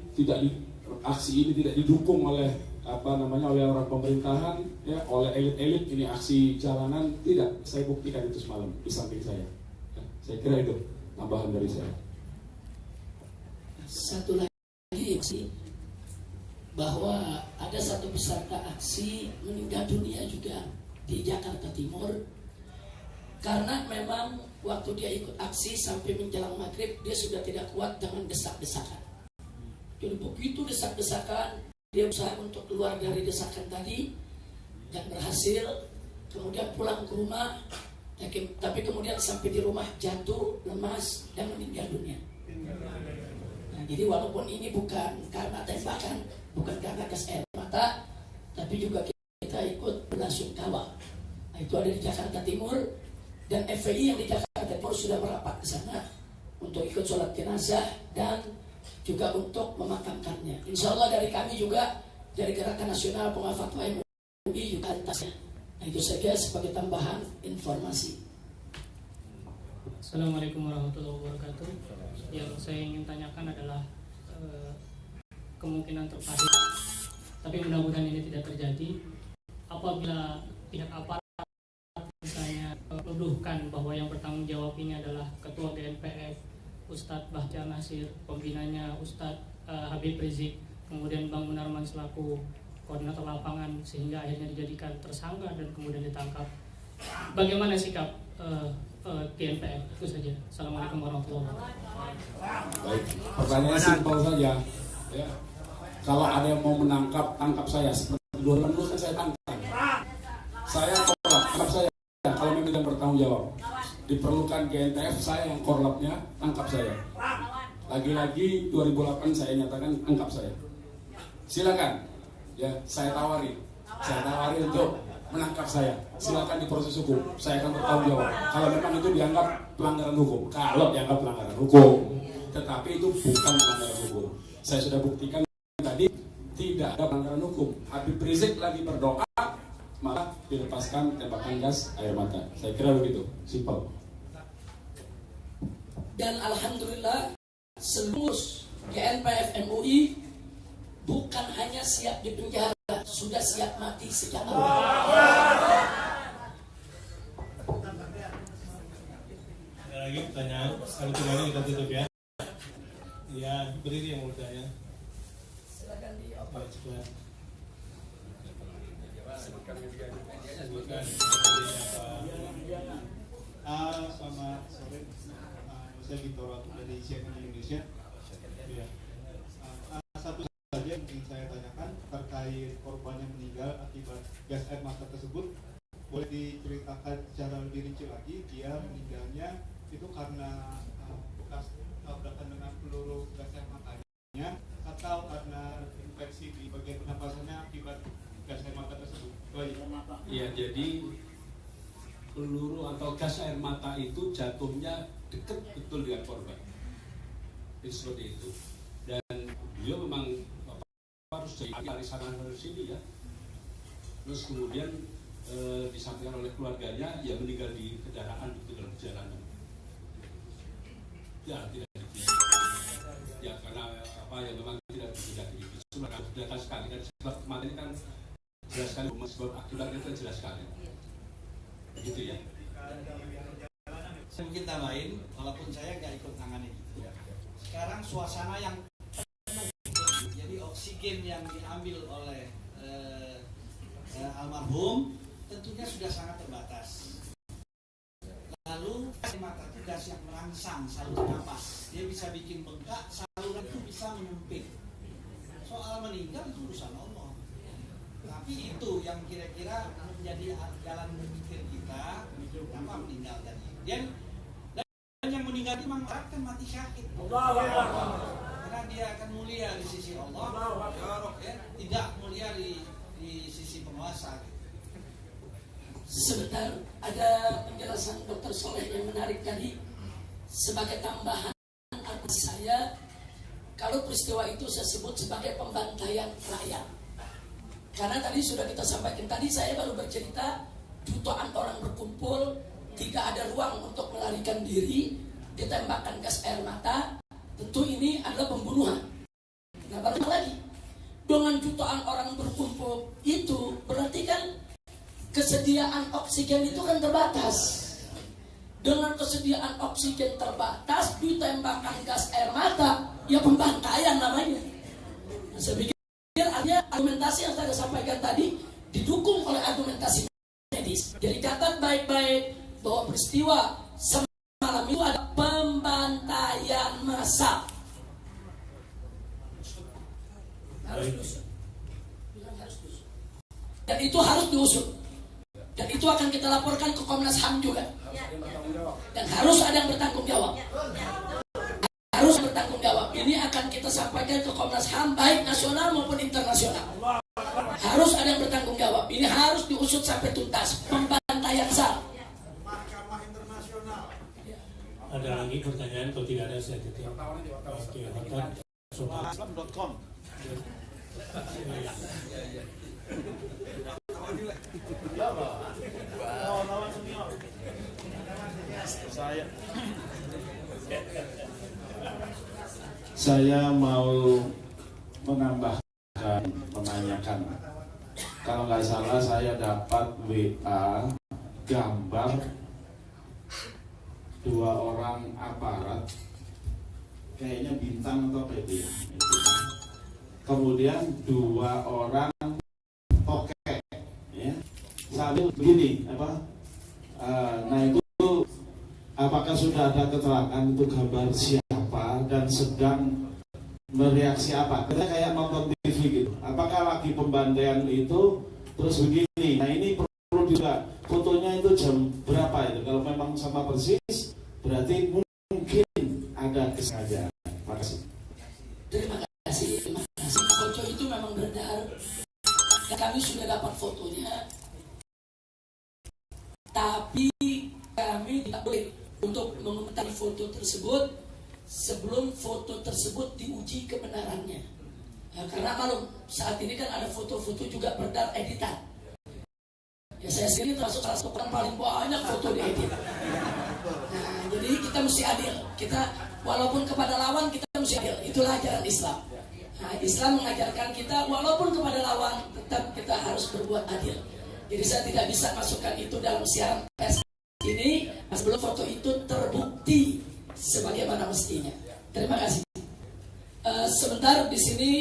aksi ini tidak didukung oleh oleh orang pemerintahan, ya, oleh elit-elit. Ini aksi jalanan, tidak. Saya buktikan itu semalam di samping saya. Ya, saya kira itu tambahan dari saya. Satu lagi sih, bahwa ada satu peserta aksi meninggal dunia juga di Jakarta Timur karena memang waktu dia ikut aksi sampai menjelang maghrib dia sudah tidak kuat dengan desak-desakan. Jadi begitu desak-desakan dia berusaha untuk keluar dari desakan tadi dan berhasil, kemudian pulang ke rumah Tapi kemudian sampai di rumah jatuh, lemas, dan meninggal dunia. Nah, jadi walaupun ini bukan karena tembakan, bukan karena gas air mata, tapi juga kita ikut belasungkawa. Nah, itu ada di Jakarta Timur, dan FPI yang di Jakarta Timur sudah merapat ke sana untuk ikut sholat jenazah dan juga untuk memakamkannya. Insya Allah dari kami juga, dari Gerakan Nasional Pengawas Fatwa MUI juga atasnya. Nah, itu saja sebagai tambahan informasi. Assalamualaikum warahmatullahi wabarakatuh. Yang saya ingin tanyakan adalah kemungkinan terpahit, tapi mudah-mudahan ini tidak terjadi. Apabila pihak aparat misalnya menuduhkan bahwa yang bertanggung jawab ini adalah Ketua GNPF Ustadz Bahtiar Nasir, pembinanya Ustadz Habib Rizik, kemudian Bang Munarman selaku koordinator lapangan, sehingga akhirnya dijadikan tersangka dan kemudian ditangkap. Bagaimana sikap GNPF? Itu saja. Assalamualaikum warahmatullahi wabarakatuh. Baik, pertanyaan simpel saja. Ya. Kalau ada yang mau menangkap, tangkap saya. Seperti 2016 kan saya tangkap. Saya korlap, tangkap saya. Kalau memang tidak bertanggung jawab, diperlukan GNPF, saya yang korlapnya, tangkap saya. Lagi-lagi 2008 saya nyatakan tangkap saya. Silakan. Ya, saya tawari untuk menangkap saya. Silakan diproses hukum. Saya akan bertanggung jawab. Kalau memang itu dianggap pelanggaran hukum, kalau dianggap pelanggaran hukum, tetapi itu bukan pelanggaran hukum. Saya sudah buktikan tadi tidak ada pelanggaran hukum. Habib Rizik lagi berdoa, malah dilepaskan tembakan gas air mata. Saya kira begitu, simpel. Dan alhamdulillah seluruh GNPF MUI bukan hanya siap di penjara, sudah siap mati sejak awal. Ada lagi pertanyaan? Kalau tidak kita tutup ya. Ya, berdiri yang muda ya. Silakan di Selamat sore. Saya Victor dari CNN Indonesia. Ya. Satu saja yang ingin saya tanyakan terkait korban yang meninggal akibat gas air mata tersebut. Boleh diceritakan secara lebih rinci lagi, dia meninggalnya itu karena bekas tabrakan dengan peluru gas air matanya, atau karena infeksi di bagian pernapasannya akibat gas air mata tersebut? Iya, jadi peluru atau gas air mata itu jatuhnya dekat betul dengan korban. Itu seperti itu. Dan beliau memang harus dari sana dari sini ya. Terus kemudian disampaikan oleh keluarganya, ya meninggal di kendaraan itu dalam perjalanan. Ya tidak dipisah. Ya karena apa ya memang tidak dipisah. Sudah jelas sekali kan sebab kemarin ini kan jelas sekali sebab akibatnya itu jelas sekali. Begitu ya. Mungkin tambahin, walaupun saya nggak ikut tangani itu. Sekarang suasana yang penuh, jadi oksigen yang diambil oleh almarhum tentunya sudah sangat terbatas. Lalu mata gas yang merangsang saluran nafas, dia bisa bikin bengkak, saluran itu bisa menyempit. Soal meninggal itu urusan Allah. Tapi itu yang kira-kira menjadi jalan berpikir kita, kenapa meninggal tadi. Dan yang meninggal itu memang akan mati syahid. Karena dia akan mulia di sisi Allah, ya, tidak mulia di sisi penguasa. Sebentar, ada penjelasan Dr. Soleh yang menarik tadi. Sebagai tambahan arti saya, kalau peristiwa itu saya sebut sebagai pembantaian rakyat. Karena tadi sudah kita sampaikan, tadi saya baru bercerita jutaan orang berkumpul, tidak ada ruang untuk melarikan diri, ditembakkan gas air mata. Tentu ini adalah pembunuhan. Nah, baru lagi dengan jutaan orang berkumpul itu berarti kan kesediaan oksigen itu kan terbatas. Dengan kesediaan oksigen terbatas ditembakkan gas air mata, ya pembantaian namanya. Nah, saya pikir artinya argumentasi yang saya sampaikan tadi didukung oleh argumentasi medis. Jadi catat baik-baik bahwa peristiwa semalam itu ada pembantaian massal. Harus diusut. Dan itu harus diusut. Dan itu itu akan kita laporkan ke Komnas HAM juga. Dan harus ada yang bertanggung jawab. Harus bertanggung jawab. Ini akan kita sampaikan ke Komnas HAM baik nasional maupun internasional. Harus ada yang bertanggung jawab. Ini harus diusut sampai tuntas. Pembantaian SAL. Ada lagi pertanyaan? Kalau tidak ada saya tutup. Oke, Islam.com. Saya mau menambahkan, menanyakan. Kalau nggak salah saya dapat WA gambar 2 orang aparat, kayaknya Bintang atau PD. Kemudian 2 orang tokek, ya. Sambil begini, nah itu apakah sudah ada keterangan untuk gambar siapa dan sedang bereaksi apa? Kita kayak nonton TV gitu. Apakah lagi pembantaian itu terus begini? Nah ini perlu juga fotonya itu jam berapa itu? Kalau memang sama persis, berarti mungkin ada kesengajaan. Terima kasih. Terima kasih. Foto itu memang beredar. Dan kami sudah dapat fotonya. Tapi kami tidak boleh untuk mengomentari foto tersebut sebelum foto tersebut diuji kebenarannya. Karena kalau saat ini kan ada foto-foto juga beredar editan. Ya saya sendiri termasuk salah satu orang paling banyak foto diedit. Nah, jadi kita mesti adil. Kita walaupun kepada lawan kita mesti adil. Itulah ajaran Islam. Nah, Islam mengajarkan kita walaupun kepada lawan tetap kita harus berbuat adil. Jadi saya tidak bisa masukkan itu dalam siaran pers ini sebelum foto itu terbukti sebagaimana mestinya. Terima kasih. Sebentar di sini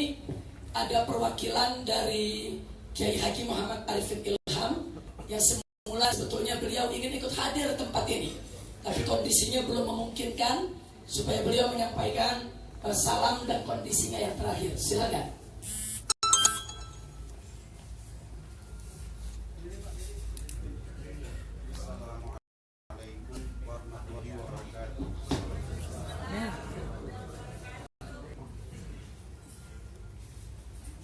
ada perwakilan dari Kiai Haji Muhammad Arifin Ilham yang semula sebetulnya beliau ingin ikut hadir di tempat ini, tapi kondisinya belum memungkinkan supaya beliau menyampaikan salam dan kondisinya yang terakhir. Silakan.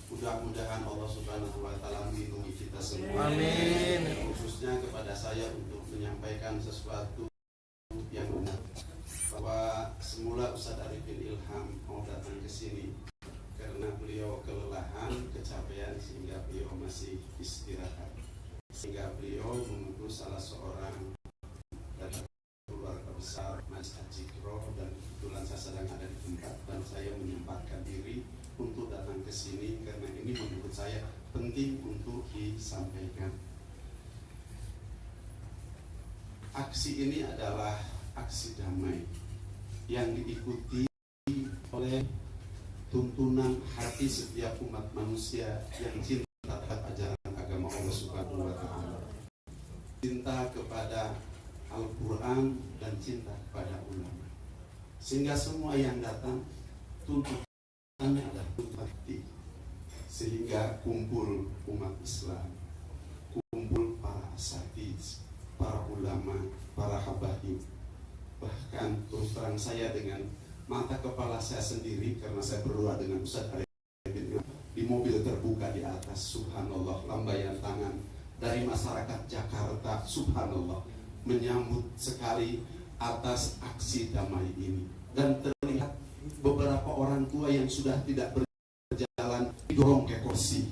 Mudah-mudahan Allah Subhanahu wa Ta'ala melindungi kita semua. Amin. Khususnya kepada saya untuk menyampaikan sesuatu yang benar. Bahwa semula Ustadz Arifin Ilham mau datang ke sini karena beliau kelelahan, kecapean sehingga beliau masih istirahat. Sehingga beliau mengutus salah seorang dari keluarga besar Mas Haji Kro, dan kebetulan saya sedang ada di tempat dan saya menyempatkan diri untuk datang ke sini karena ini menurut saya penting untuk disampaikan. Aksi ini adalah aksi damai yang diikuti oleh tuntunan hati setiap umat manusia yang cinta terhadap ajaran agama Allah Subhanahu wa Ta'ala, cinta kepada Al-Quran dan cinta kepada ulama, sehingga semua yang datang tuntutan adalah hati, sehingga kumpul umat Islam, kumpul para asatiz, para ulama, para habaib. Bahkan terus terang saya dengan mata kepala saya sendiri, karena saya berdoa dengan Ustadz Arifin di mobil terbuka di atas, subhanallah, lambaian tangan dari masyarakat Jakarta, subhanallah, menyambut sekali atas aksi damai ini. Dan terlihat beberapa orang tua yang sudah tidak berjalan didorong ke kursi.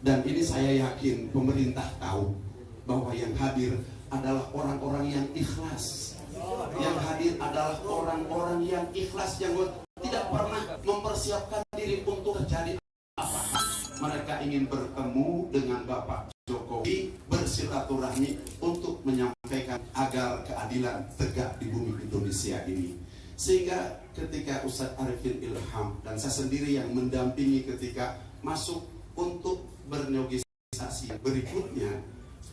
Dan ini saya yakin pemerintah tahu bahwa yang hadir adalah orang-orang yang ikhlas. Yang hadir adalah orang-orang yang ikhlas, yang tidak pernah mempersiapkan diri untuk terjadi apa. Mereka ingin bertemu dengan Bapak Jokowi, bersilaturahmi untuk menyampaikan agar keadilan tegak di bumi Indonesia ini. Sehingga ketika Ustadz Arifin Ilham dan saya sendiri yang mendampingi ketika masuk untuk bernegosiasi berikutnya,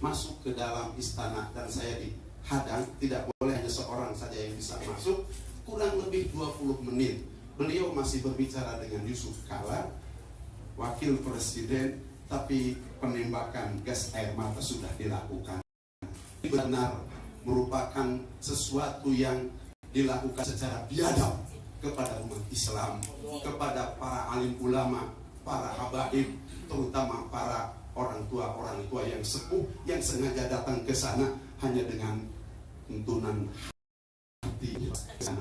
masuk ke dalam istana dan saya dihadang, tidak boleh hanya seorang saja yang bisa masuk, kurang lebih 20 menit beliau masih berbicara dengan Yusuf Kala, wakil presiden, tapi penembakan gas air mata sudah dilakukan. benar merupakan sesuatu yang dilakukan secara biadab kepada umat Islam, kepada para alim ulama, para habaib, terutama para orang tua yang sepuh yang sengaja datang ke sana hanya dengan tuntunan hati.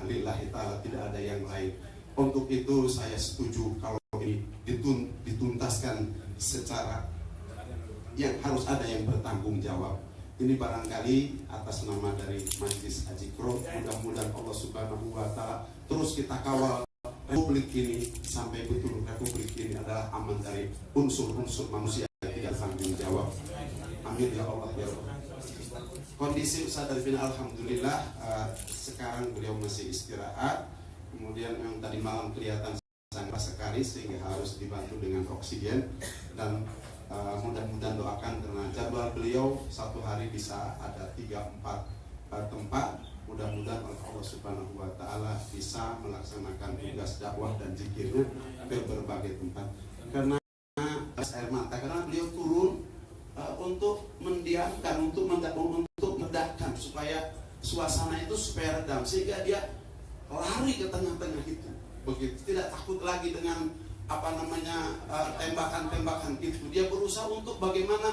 Lillahi ta'ala, tidak ada yang lain. Untuk itu saya setuju kalau ini dituntaskan secara yang harus ada yang bertanggung jawab. Ini barangkali atas nama dari Majelis Ajikro, mudah-mudahan Allah Subhanahu wa Ta'ala terus kita kawal Republik ini sampai betul Republik ini adalah aman dari unsur-unsur manusia yang tidak tanggung jawab. Amin ya Allah ya Allah. Kondisi Ustaz Arifin alhamdulillah sekarang beliau masih istirahat. Kemudian yang tadi malam kelihatan sangat sekali sehingga harus dibantu dengan oksigen, dan mudah-mudahan doakan karena jadwal beliau satu hari bisa ada 3-4 tempat. Mudah-mudahan Allah Subhanahu wa Ta'ala bisa melaksanakan tugas dakwah dan zikirnya ke berbagai tempat. Karena air mata, karena beliau turun untuk mendiamkan, untuk meredakan supaya suasana itu supaya redam, sehingga dia lari ke tengah-tengah itu. Begitu, tidak takut lagi dengan tembakan-tembakan itu. Dia berusaha untuk bagaimana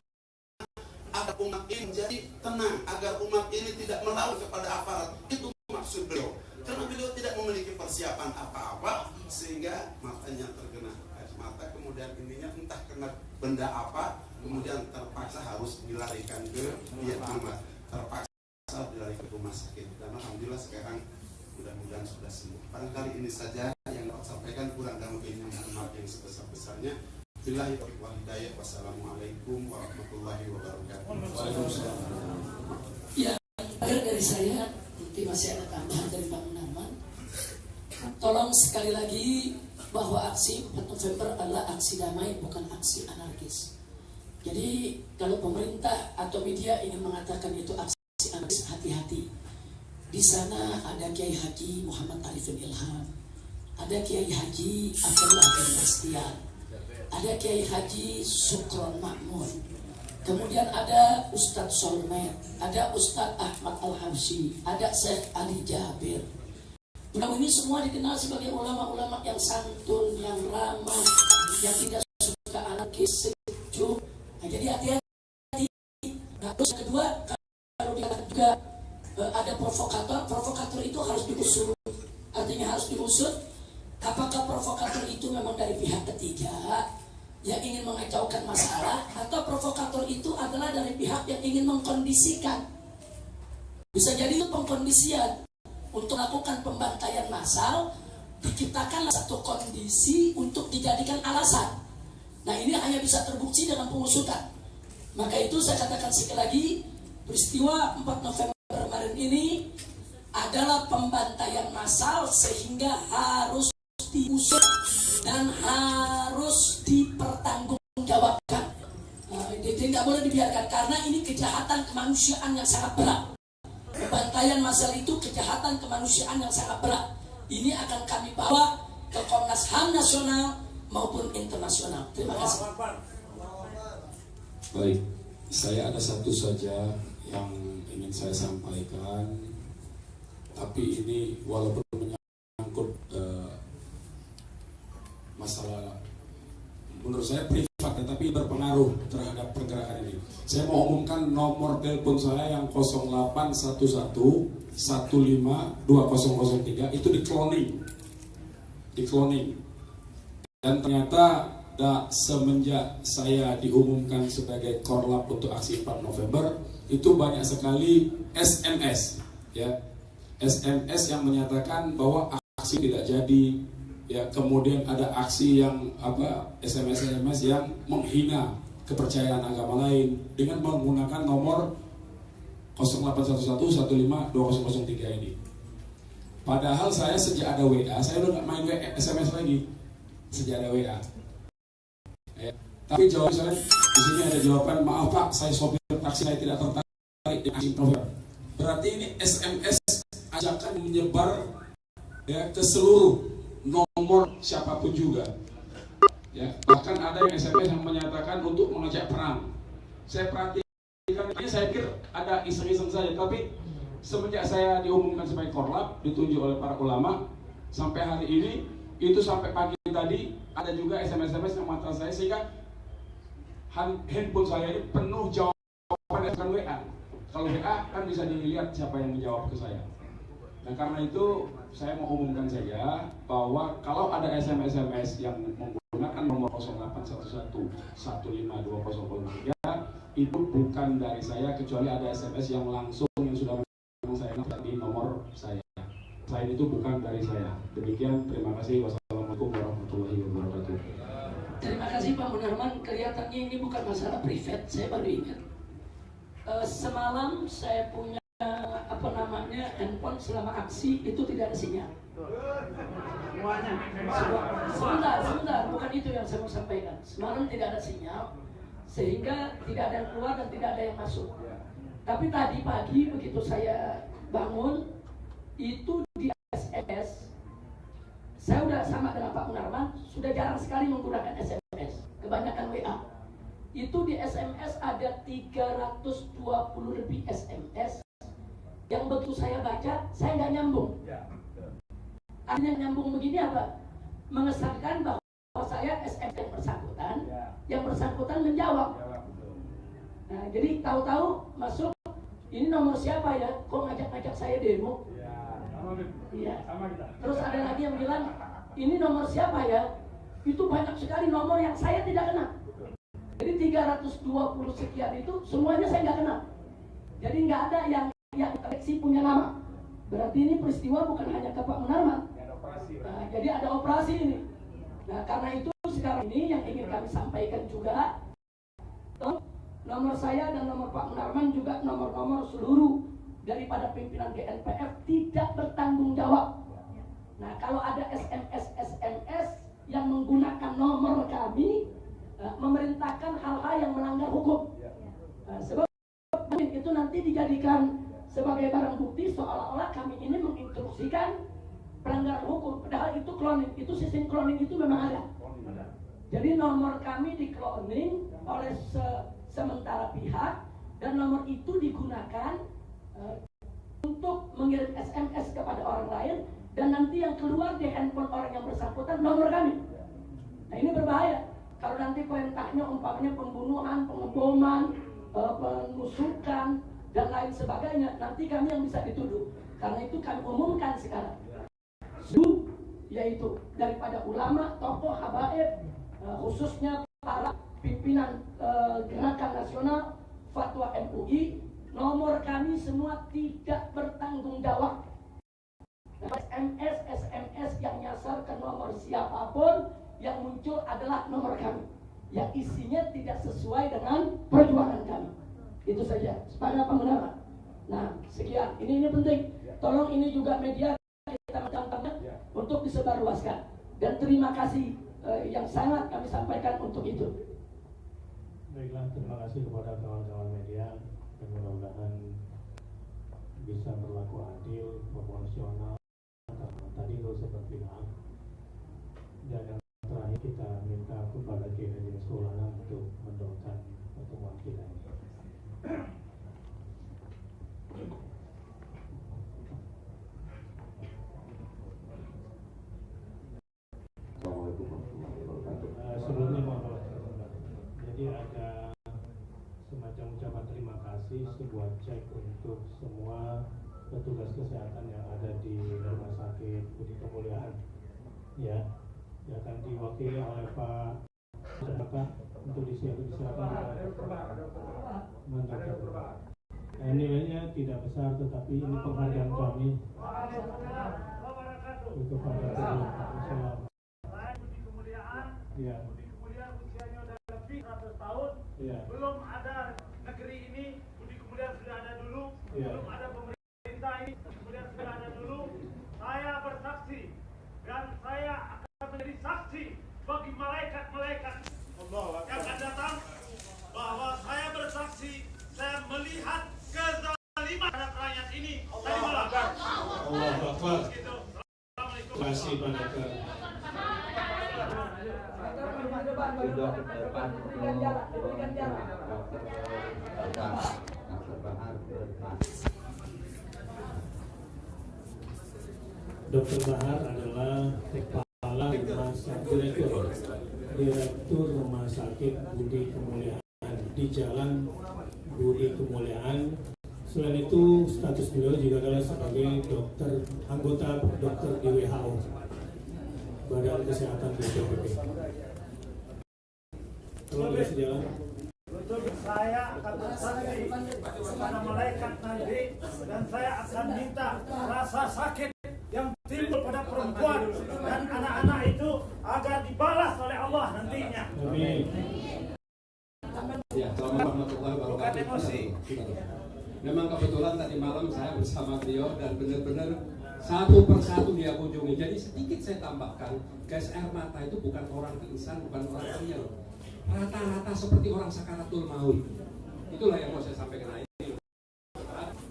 agar umat ini menjadi tenang, agar umat ini tidak melawan kepada aparat. Itu maksud beliau. Karena beliau tidak memiliki persiapan apa-apa, sehingga matanya terkena air mata, kemudian ininya entah kena benda apa, kemudian terpaksa harus dilarikan ke rumah sakit. Dan alhamdulillah sekarang mudah-mudahan sudah sembuh. Barangkali ini saja yang dapat sampaikan, kurang dan lebihnya mohon maaf yang sebesar-besarnya. Billahi wal hidayah. Wassalamualaikum warahmatullahi wabarakatuh. Waalaikumsalam. Ya, akhir dari saya, nanti masih ada tambahan dari Pak Munarman. Tolong sekali lagi bahwa aksi 4 November adalah aksi damai, bukan aksi anarkis. Jadi kalau pemerintah atau media ingin mengatakan itu aksi anarkis, hati-hati. Di sana ada Kiai Haji Muhammad Arifin Ilham, ada Kiai Haji Abdullah bin Bastian, ada Kiai Haji Sukron Makmun, kemudian ada Ustadz Solmed, ada Ustadz Ahmad Al-Habsyi, ada Syekh Ali Jabir. Beliau ini semua dikenal sebagai ulama-ulama yang santun, yang ramah, yang tidak suka anarkis, sejuk. Nah, jadi hati-hati. Nah, terus kedua, kalau dikatakan juga ada provokator itu harus diusut. Artinya harus diusut. Apakah provokator itu memang dari pihak ketiga yang ingin mengacaukan masalah, atau provokator itu adalah dari pihak yang ingin mengkondisikan? Bisa jadi itu pengkondisian untuk melakukan pembantaian massal, diciptakanlah satu kondisi untuk dijadikan alasan. Nah, ini hanya bisa terbukti dengan pengusutan. Maka itu saya katakan sekali lagi, peristiwa 4 November kemarin ini adalah pembantaian massal, sehingga harus diusut dan harus dipertanggungjawabkan. Jadi tidak boleh dibiarkan, karena ini kejahatan kemanusiaan yang sangat berat. Pembantaian massal itu kejahatan kemanusiaan yang sangat berat. Ini akan kami bawa ke Komnas HAM nasional maupun internasional. Terima kasih. Baik, saya ada satu saja yang ingin saya sampaikan, tapi ini walaupun menyangkut masalah menurut saya privat, tetapi berpengaruh terhadap pergerakan ini. Saya mau umumkan nomor telepon saya yang 0811152003 itu di cloning, dan ternyata semenjak saya diumumkan sebagai korlap untuk aksi 4 November itu banyak sekali SMS, ya, SMS yang menyatakan bahwa aksi tidak jadi. Ya, kemudian ada aksi yang SMS yang menghina kepercayaan agama lain dengan menggunakan nomor 0811152003 ini. Padahal saya sejak ada WA, saya udah nggak main SMS lagi sejak ada WA. Ya, tapi jawab saya di sini ada jawaban, maaf Pak, saya sopir taksi, saya tidak tertarik di aksi November. Berarti ini SMS ajakan menyebar ya ke seluruh nomor siapapun juga, ya, bahkan ada yang SMS yang menyatakan untuk mengajak perang. Saya perhatikan ini, saya saya kira ada iseng-iseng saja, tapi semenjak saya diumumkan sebagai korlap, ditunjuk oleh para ulama, sampai hari ini, itu sampai pagi tadi, ada juga SMS-SMS yang mata saya, sehingga handphone saya ini penuh jawaban dari WA. Kalau WA kan bisa dilihat siapa yang menjawab ke saya. Nah karena itu saya mau umumkan saja bahwa kalau ada SMS yang menggunakan nomor 0811 15203 itu bukan dari saya, kecuali ada SMS yang langsung yang sudah saya di nomor saya. Selain itu bukan dari saya. Demikian, terima kasih. Wassalamualaikum warahmatullahi wabarakatuh. Terima kasih Pak Munarman. Kelihatannya ini bukan masalah privat. Saya baru ingat. Semalam saya punya handphone selama aksi itu tidak ada sinyal. Sebentar, bukan itu yang saya mau sampaikan. Semalam tidak ada sinyal, sehingga tidak ada yang keluar dan tidak ada yang masuk. Tapi tadi pagi begitu saya bangun, itu di SMS, saya udah sama dengan Pak Munarman, sudah jarang sekali menggunakan SMS, kebanyakan WA. Itu di SMS ada 320 lebih SMS yang begitu saya baca, saya nggak nyambung. Artinya nyambung begini apa? Mengesahkan bahwa saya SMS yang bersangkutan menjawab. Nah, jadi tahu-tahu masuk, ini nomor siapa ya? Kok ngajak-ngajak saya demo? Iya. Terus ada lagi yang bilang, ini nomor siapa ya? Itu banyak sekali nomor yang saya tidak kenal. Jadi 320 sekian itu semuanya saya nggak kenal. Jadi nggak ada yang koleksi punya nama. Berarti ini peristiwa bukan hanya ke Pak Munarman. Nah, jadi ada operasi ini. Nah karena itu sekarang ini yang ingin kami sampaikan juga, nomor saya dan nomor Pak Munarman juga nomor-nomor seluruh daripada pimpinan GNPF tidak bertanggung jawab. Nah kalau ada SMS yang menggunakan nomor kami, memerintahkan hal-hal yang melanggar hukum. Sebab itu nanti dijadikan sebagai barang bukti seolah-olah kami ini menginstruksikan pelanggaran hukum. Padahal itu cloning, itu sistem cloning itu memang ada. Jadi nomor kami di cloning oleh sementara pihak, dan nomor itu digunakan untuk mengirim SMS kepada orang lain, dan nanti yang keluar di handphone orang yang bersangkutan nomor kami. Nah ini berbahaya. Kalau nanti perintahnya umpamanya pembunuhan, pengeboman, penusukan, dan lain sebagainya, nanti kami yang bisa dituduh. Karena itu kami umumkan sekarang, yaitu daripada ulama, tokoh, habaib, khususnya para pimpinan gerakan nasional, fatwa MUI, nomor kami semua tidak bertanggung jawab. SMS yang nyasar ke nomor siapapun, yang muncul adalah nomor kami, yang isinya tidak sesuai dengan perjuangan kami. Itu saja, sepada Pak Munarman. Nah, sekian. Ini penting. Tolong ini juga media kita mencatatnya untuk disebarluaskan. Dan terima kasih yang sangat kami sampaikan untuk itu. Baiklah, terima kasih kepada kawan-kawan media, dan mudah-mudahan bisa berlaku adil, proporsional. Tadi nggak usah berpihak. Dan yang terakhir kita minta kepada Kiai Sekolah untuk mendoakan pertemuan kita ini. Sebelumnya jadi ada semacam ucapan terima kasih, sebuah cek untuk semua petugas kesehatan yang ada di Rumah Sakit Budi Kemuliaan, ya akan diwakili oleh Pak untuk disiapkan nilainya tidak besar, tetapi ini penghargaan kami untuk pada Islam. Ya. Budi Kemuliaan usianya sudah lebih 100 tahun. Ya. Belum ada negeri ini, Budi Kemuliaan sudah ada dulu. Ya. Belum ada pemerintah ini, kemudian sudah ada dulu. Saya bersaksi dan saya akan menjadi saksi bagi malaikat-malaikat yang akan datang bahwa saya bersaksi, saya melihat kezaliman terhadap rakyat ini tadi malam. Allahu Akbar. Terima kasih pada Berikan jarak. Dr. Bahar Berman. Dr. Bahar adalah kepala direktur Rumah Sakit Budi Kemuliaan di Jalan Budi Kemuliaan. Selain itu, status beliau juga adalah sebagai anggota dokter di WHO, Badan Kesehatan PBB. Kalau boleh sejalan. Saya akan bersaksi kepada malaikat nanti dan saya akan minta rasa sakit yang timbul pada perempuan dan anak-anak itu agar dibalas oleh Allah nantinya. Amin. Ya, assalamualaikum warahmatullahi wabarakatuh. Emosi. Memang kebetulan tadi malam saya bersama beliau dan benar-benar satu persatu dia kunjungi. Jadi sedikit saya tambahkan, gas air mata itu bukan orang pingsan, bukan orang real. Rata-rata seperti orang sakaratul maut. Itulah yang mau saya sampaikan ini.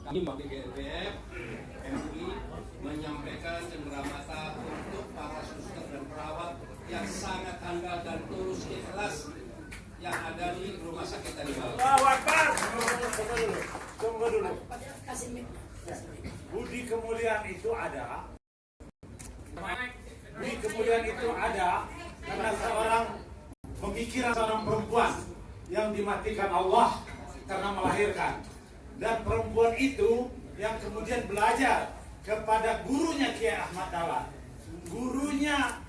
Kami wakil GNPF MUI menyampaikan cenderamata untuk para suster dan perawat yang sangat handal dan tulus ikhlas yang ada di rumah sakit tadi malam. Allahu Akbar. Tunggu dulu. Budi kemuliaan itu ada. Budi kemuliaan itu ada karena seorang pemikiran seorang perempuan yang dimatikan Allah karena melahirkan, dan perempuan itu yang kemudian belajar kepada gurunya Kiai Ahmad Dahlan, gurunya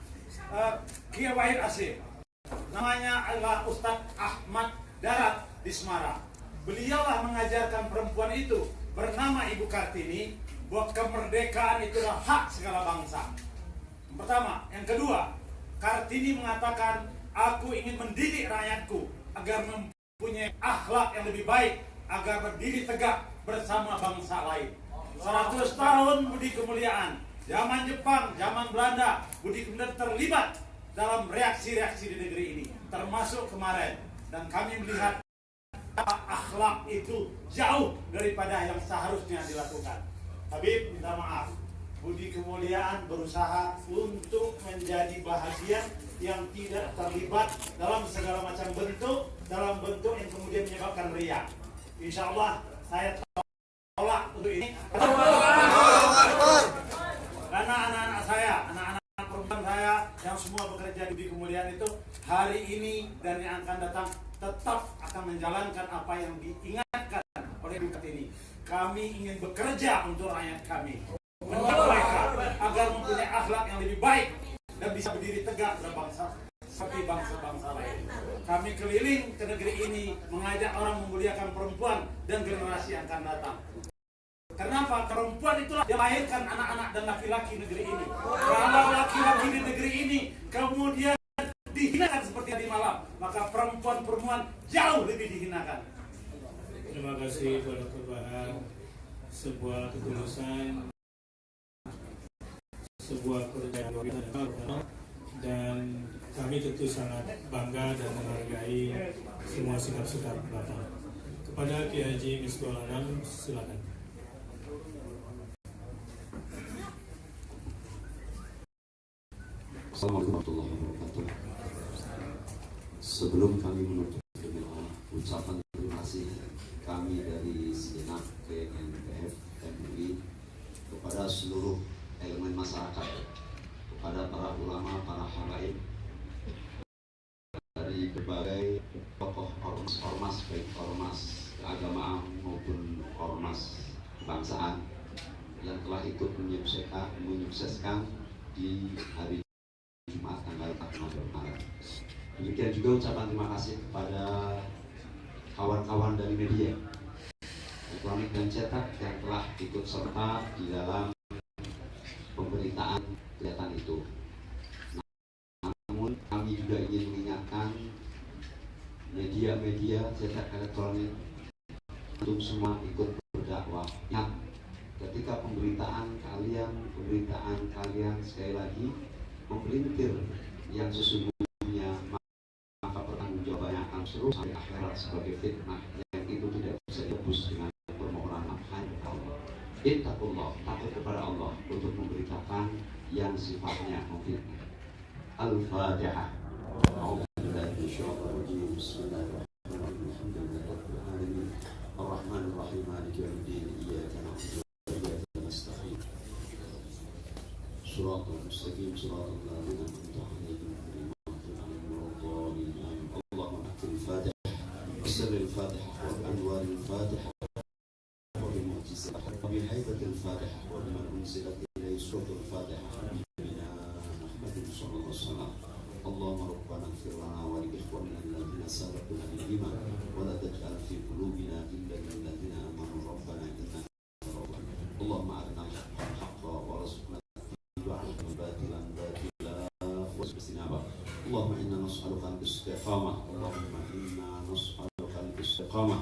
Kiai Wahid Asyik, namanya adalah Ustadz Ahmad Darat di Semarang. Beliaulah mengajarkan perempuan itu bernama Ibu Kartini bahwa kemerdekaan itu adalah hak segala bangsa. Yang pertama, yang kedua, Kartini mengatakan, aku ingin mendidik rakyatku agar mempunyai akhlak yang lebih baik, agar berdiri tegak bersama bangsa lain. 100 tahun Budi Kemuliaan, zaman Jepang, zaman Belanda, Budi Kemuliaan terlibat dalam reaksi-reaksi di negeri ini, termasuk kemarin. Dan kami melihat akhlak itu jauh daripada yang seharusnya dilakukan. Habib, minta maaf, Budi Kemuliaan berusaha untuk menjadi bahagian yang tidak terlibat dalam segala macam bentuk, dalam bentuk yang kemudian menyebabkan riya. Insya Allah saya tolak untuk ini. Karena anak-anak saya, anak-anak perempuan saya yang semua bekerja di Kemuliaan itu hari ini dan yang akan datang tetap akan menjalankan apa yang diingatkan oleh Bukit ini. Kami ingin bekerja untuk rakyat kami, mendidik mereka agar mempunyai akhlak yang lebih baik dan bisa berdiri tegak pada bangsa seperti bangsa-bangsa lain. Kami keliling ke negeri ini mengajak orang memuliakan perempuan dan generasi yang akan datang. Kenapa? Perempuan itulah yang melahirkan anak-anak dan laki-laki negeri ini. Kalau laki-laki di negeri ini kemudian dihinakan seperti tadi malam, maka perempuan-perempuan jauh lebih dihinakan. Terima kasih Pak Dr. Bahar. Sebuah ketulusan, sebuah kerjaan dan kami tentu sangat bangga dan menghargai semua sikap-sikap Bapak. Kepada Kiai Haji Misbah Anam, silakan. Assalamualaikum warahmatullahi wabarakatuh. Sebelum kami menutup dengan ucapan terima kasih kami dari segenap GNPF MUI kepada seluruh elemen masyarakat, kepada para ulama, para habaib dari berbagai tokoh ormas, baik ormas keagamaan maupun ormas kebangsaan yang telah ikut menyukseskan di hari Jumat tanggal 4 Maret. Demikian juga ucapan terima kasih kepada kawan-kawan dari media elektronik dan cetak yang telah ikut serta di dalam pemberitaan kegiatan itu. Namun kami juga ingin mengingatkan media-media cetak elektronik untuk semua ikut berdakwah. Ingat, ketika pemberitaan kalian sekali lagi mempelintir yang sesungguhnya, maka pertanggungjawabannya akan seru sampai akhirat sebagai fitnah yang itu tidak bisa ditebus dengan permohonan maaf hanya Allah. Ittaqullah, takut kepada Allah untuk memberitakan yang sifatnya memfitnah. Al-Fatihah. Bismillahirrahmanirrahim. Ar-Rahmanir Rahim. صراط المستقيم صراط الذين أنعمت عليهم غير المغضوب عليهم ولا الضالين آمين. اللهم أكل الفاتحة بسر الفاتحة وبأنوار الفاتحة وبمعجزات وبهيبة الفاتحة وبمن أنزلت إليه سورة الفاتحة حبيبنا محمد صلى الله عليه وسلم. اللهم ربنا اغفر لنا ولإخواننا الذين سبقونا بالإيمان ولا تجعل في قلوبنا غلا للذين آمنوا ربنا إنك رؤوف رحيم. اللهم أرنا الحق حقا وارزقنا اتباعه باطلا باطلا وارزقنا اجتنابه. اللهم إنا نسألك الاستقامة. اللهم إنا نسألك الاستقامة.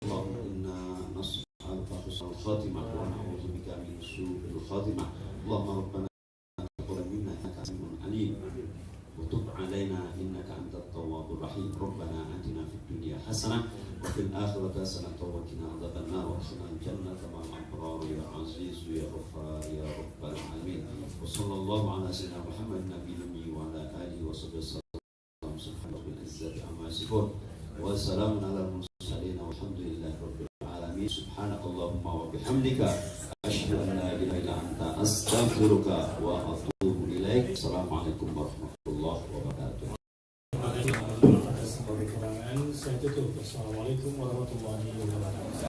اللهم إنا نسألك حسن الخاتمة ونعوذ بك من سوء الخاتمة. اللهم ربنا تقبل منا إنك سميع عليم وتب علينا إنك أنت التواب الرحيم. ربنا آتنا في الدنيا حسنة وفي الآخرة حسنة وقنا عذاب النار وادخلنا الجنة مع الأبرار يا عزيز يا غفار يا رب العالمين. وصلى الله على سيدنا محمد النبي الأمي وعلى آله وصحبه وسلم. سبحان رب العزة عما يصفون وسلام على المرسلين والحمد لله رب العالمين. سبحانك اللهم وبحمدك أشهد أن لا إله إلا أنت أستغفرك وأتوب إليك. السلام عليكم ورحمة الله wabarakatuh. Saya tutup. Assalamualaikum warahmatullahi wabarakatuh.